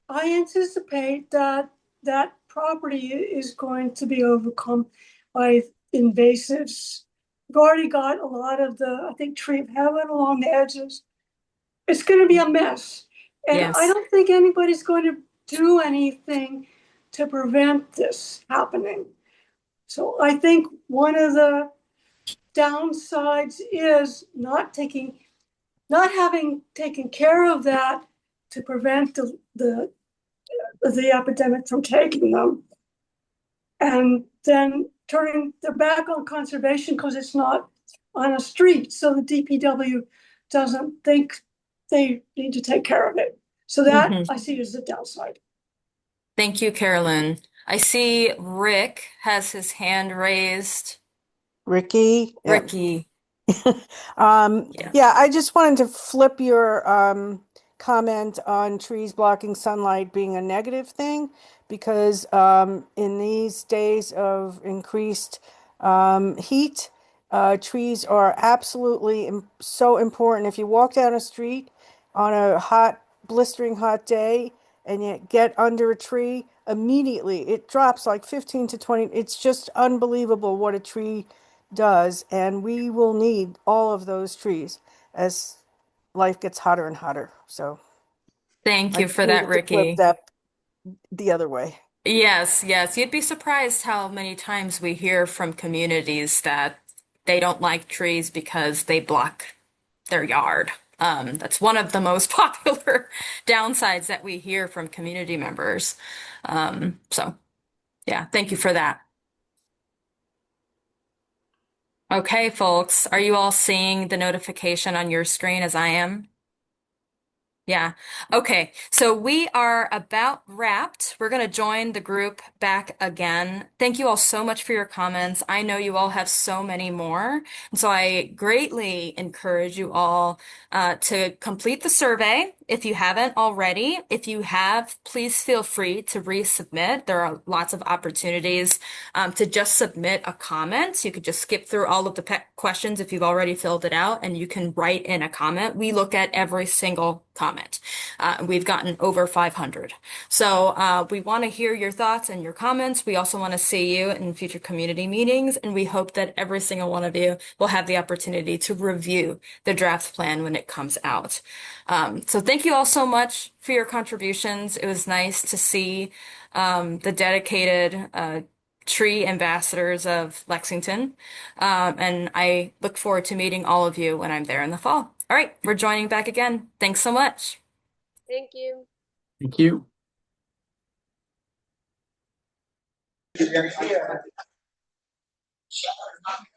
I anticipate that that property is going to be overcome by invasives. We've already got a lot of the, I think, tree of heaven along the edges. It's going to be a mess. And I don't think anybody's going to do anything to prevent this happening. So I think one of the downsides is not having taken care of that to prevent the epidemic from taking them, and then turning their back on conservation because it's not on a street. So the DPW doesn't think they need to take care of it. So that I see as the downside. Thank you, Carolyn. I see Rick has his hand raised. Ricky. Ricky. Yeah, I just wanted to flip your comment on trees blocking sunlight being a negative thing, because in these days of increased heat, trees are absolutely so important. If you walk down a street on a hot, blistering hot day and you get under a tree, immediately it drops like 15 to 20. It's just unbelievable what a tree does, and we will need all of those trees as life gets hotter and hotter. So Thank you for I that, needed to Ricky. flip that the other way. Yes, yes. You'd be surprised how many times we hear from communities that they don't like trees because they block their yard. That's one of the most popular downsides that we hear from community members. So yeah, thank you for that. Okay, folks, are you all seeing the notification on your screen as I am? Yeah. Okay. So we are about wrapped. We're going to join the group back again. Thank you all so much for your comments. I know you all have so many more. And so I greatly encourage you all to complete the survey if you haven't already. If you have, please feel free to resubmit. There are lots of opportunities to just submit a comment. You could just skip through all of the questions if you've already filled it out, and you can write in a comment. We look at every single comment. We've gotten over 500. So we want to hear your thoughts and your comments. We also want to see you in future community meetings, and we hope that every single one of you will have the opportunity to review the draft plan when it comes out. So thank you all so much for your contributions. It was nice to see the dedicated tree ambassadors of Lexington. And I look forward to meeting all of you when I'm there in the fall. All right, we're joining back again. Thanks so much. Thank you. Thank you.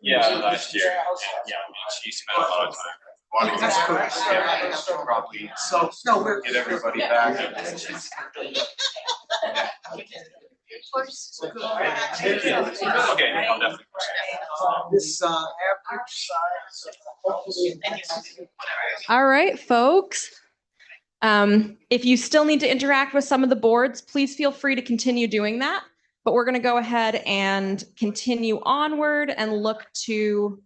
Yeah, last year. Yeah, she spent a lot of time wanting to probably get everybody back. Okay, I'll definitely. All right, folks. If you still need to interact with some of the boards, please feel free to continue doing that. But we're going to go ahead and continue onward and look to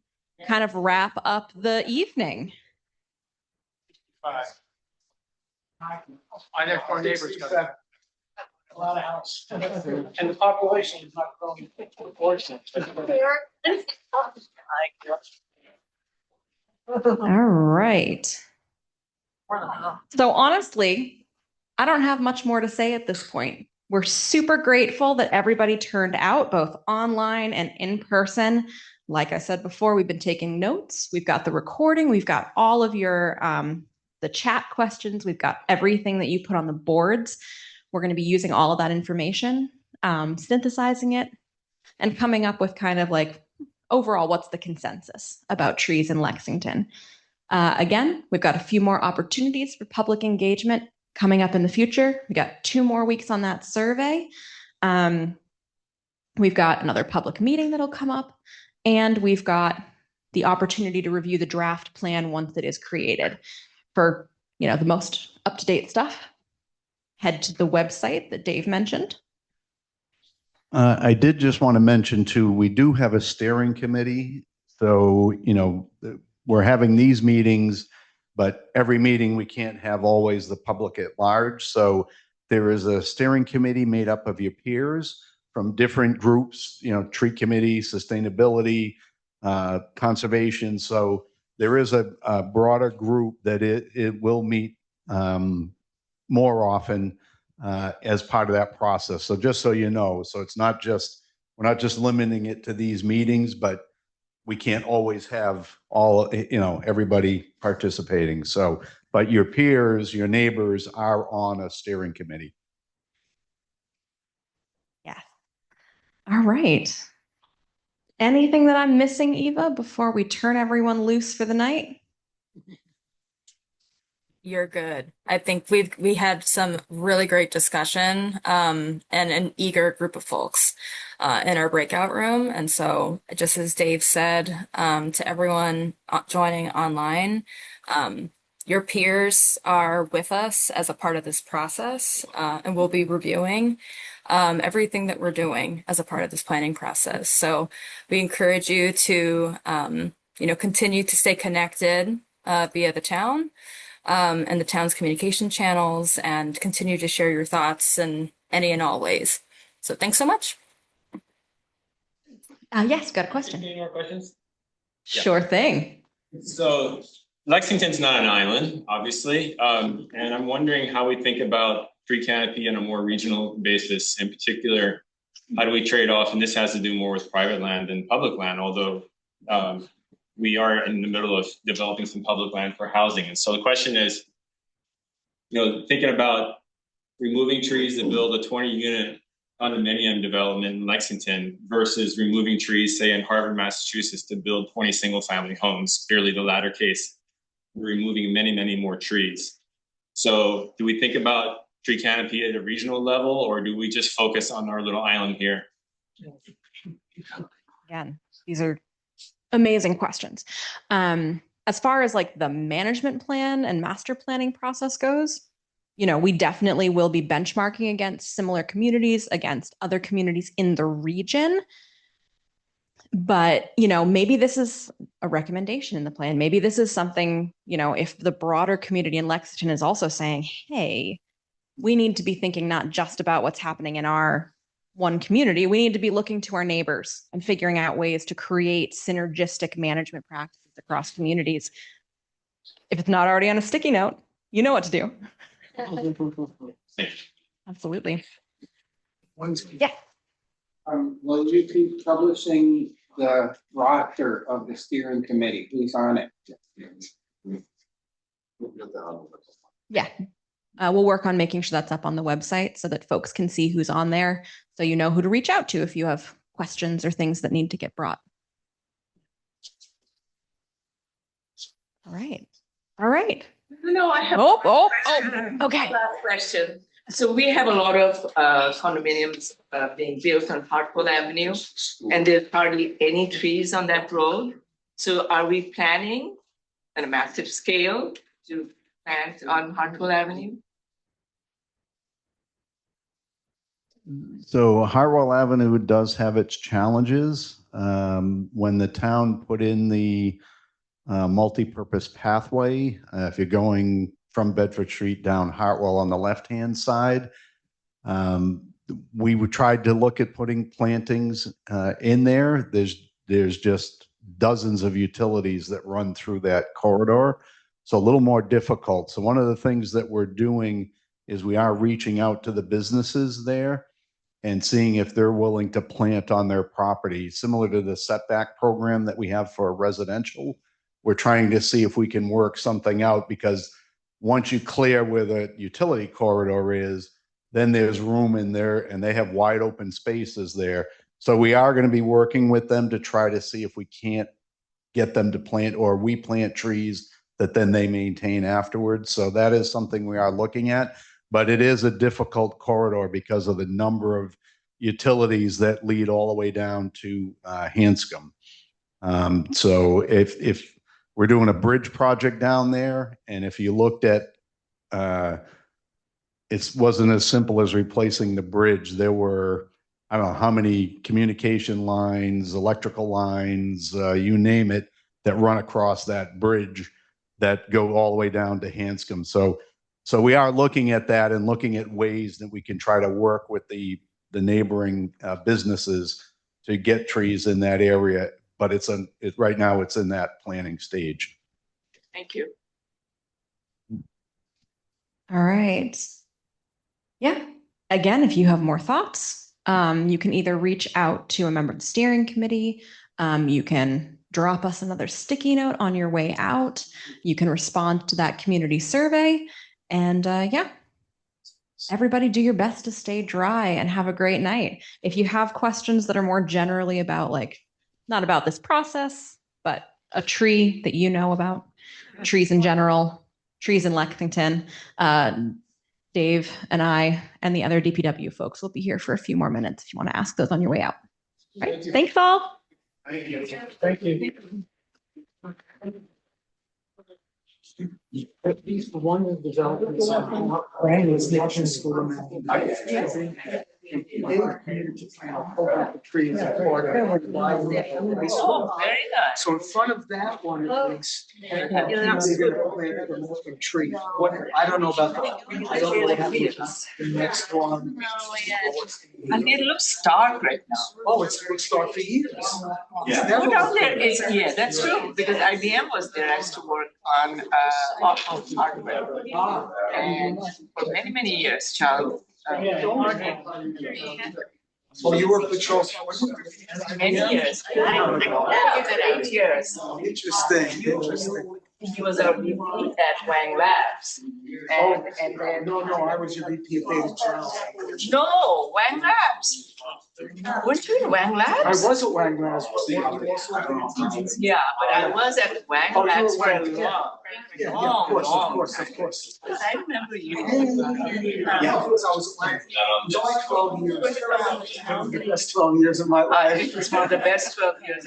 kind of wrap up the evening. My next door neighbor's got a lot of house, and the population is not growing proportionate. All right. So honestly, I don't have much more to say at this point. We're super grateful that everybody turned out, both online and in person. Like I said before, we've been taking notes. We've got the recording. We've got all of your the chat questions. We've got everything that you put on the boards. We're going to be using all of that information, synthesizing it, and coming up with kind of like overall, what's the consensus about trees in Lexington? Again, we've got a few more opportunities for public engagement coming up in the future. We got 2 more weeks on that survey. We've got another public meeting that'll come up, and we've got the opportunity to review the draft plan once it is created. for, the most up-to-date stuff, head to the website that Dave mentioned. I did just want to mention too, we do have a steering committee. So, we're having these meetings, but every meeting we can't have always the public at large. So there is a steering committee made up of your peers from different groups, tree committee, sustainability, conservation. So there is a broader group that it will meet more often as part of that process. So just so you know, so it's not just, we're not just limiting it to these meetings, but we can't always have all, everybody participating. So, but your peers, your neighbors are on a steering committee. Yeah. All right. Anything that I'm missing, Eva, before we turn everyone loose for the night? You're good. I think we had some really great discussion and an eager group of folks in our breakout room. And so just as Dave said to everyone joining online, your peers are with us as a part of this process and we'll be reviewing everything that we're doing as a part of this planning process. So we encourage you to, continue to stay connected via the town. And the town's communication channels, and continue to share your thoughts in any and all ways. So thanks so much. Yes, got a question. Any more questions? Sure thing. So Lexington's not an island, obviously. And I'm wondering how we think about tree canopy on a more regional basis. In particular, how do we trade off? And this has to do more with private land than public land, although we are in the middle of developing some public land for housing. And so the question is, thinking about removing trees to build a 20-unit condominium development in Lexington versus removing trees, say in Harvard, Massachusetts, to build 20 single-family homes. Clearly the latter case, we're removing many, many more trees. So do we think about tree canopy at a regional level, or do we just focus on our little island here? Again, these are amazing questions. As far as like the management plan and master planning process goes, we definitely will be benchmarking against similar communities, against other communities in the region. But, maybe this is a recommendation in the plan. Maybe this is something, if the broader community in Lexington is also saying, hey, we need to be thinking not just about what's happening in our one community, we need to be looking to our neighbors and figuring out ways to create synergistic management practices across communities. If it's not already on a sticky note, you know what to do. Absolutely. Yeah. Will you be publishing the roster of the steering committee? Who's on it? Yeah. We'll work on making sure that's up on the website so that folks can see who's on there. So you know who to reach out to if you have questions or things that need to get brought. All right. All right. No, I have. Okay. Last question. So we have a lot of condominiums being built on Hartwell Avenue, and there's hardly any trees on that road. So are we planning on a massive scale to plant on Hartwell Avenue? So Hartwell Avenue does have its challenges. When the town put in the multi-purpose pathway, if you're going from Bedford Street down Hartwell on the left-hand side, we tried to look at putting plantings in there. There's just dozens of utilities that run through that corridor. So a little more difficult. So one of the things that we're doing is we are reaching out to the businesses there and seeing if they're willing to plant on their property, similar to the setback program that we have for residential. We're trying to see if we can work something out, because once you clear where the utility corridor is, then there's room in there and they have wide open spaces there. So we are going to be working with them to try to see if we can't get them to plant, or we plant trees that then they maintain afterwards. So that is something we are looking at, but it is a difficult corridor because of the number of utilities that lead all the way down to Hanscom. So if we're doing a bridge project down there. And if you looked at, it wasn't as simple as replacing the bridge. There were, I don't know how many communication lines, electrical lines, you name it, that run across that bridge that go all the way down to Hanscom. So we are looking at that and looking at ways that we can try to work with the neighboring businesses to get trees in that area. But right now it's in that planning stage. Thank you. All right. Yeah. Again, if you have more thoughts, you can either reach out to a member of the steering committee. You can drop us another sticky note on your way out. You can respond to that community survey. And yeah, everybody do your best to stay dry and have a great night. If you have questions that are more generally about, like, not about this process, but a tree that you know about, trees in general, trees in Lexington, Dave and I and the other DPW folks will be here for a few more minutes if you want to ask those on your way out. All right. Thanks all. Thank you. Thank you. At least one of the developments brand was national school. Pull back the trees. Oh, very nice. So in front of that one, at least, they're gonna plant a tree. What, I don't know about the, I don't know what happens. The next one. And it looks dark right now. Oh, it's dark for years. Yeah. What out there is, yeah, that's true, because IBM was there, I used to work on auto hardware. And for many, many years, Charles. Oh, you worked with Charles? Many years. 8 years. Interesting. He was our VP at Wang Labs. And then. No, I was your VP of Data Charles. No, Wang Labs. Weren't you in Wang Labs? I was at Wang Labs. Yeah, but I was at Wang Labs for a long. Of course. I remember you. Yeah, I was like 12 years. The best 12 years of my life. It was one of the best 12 years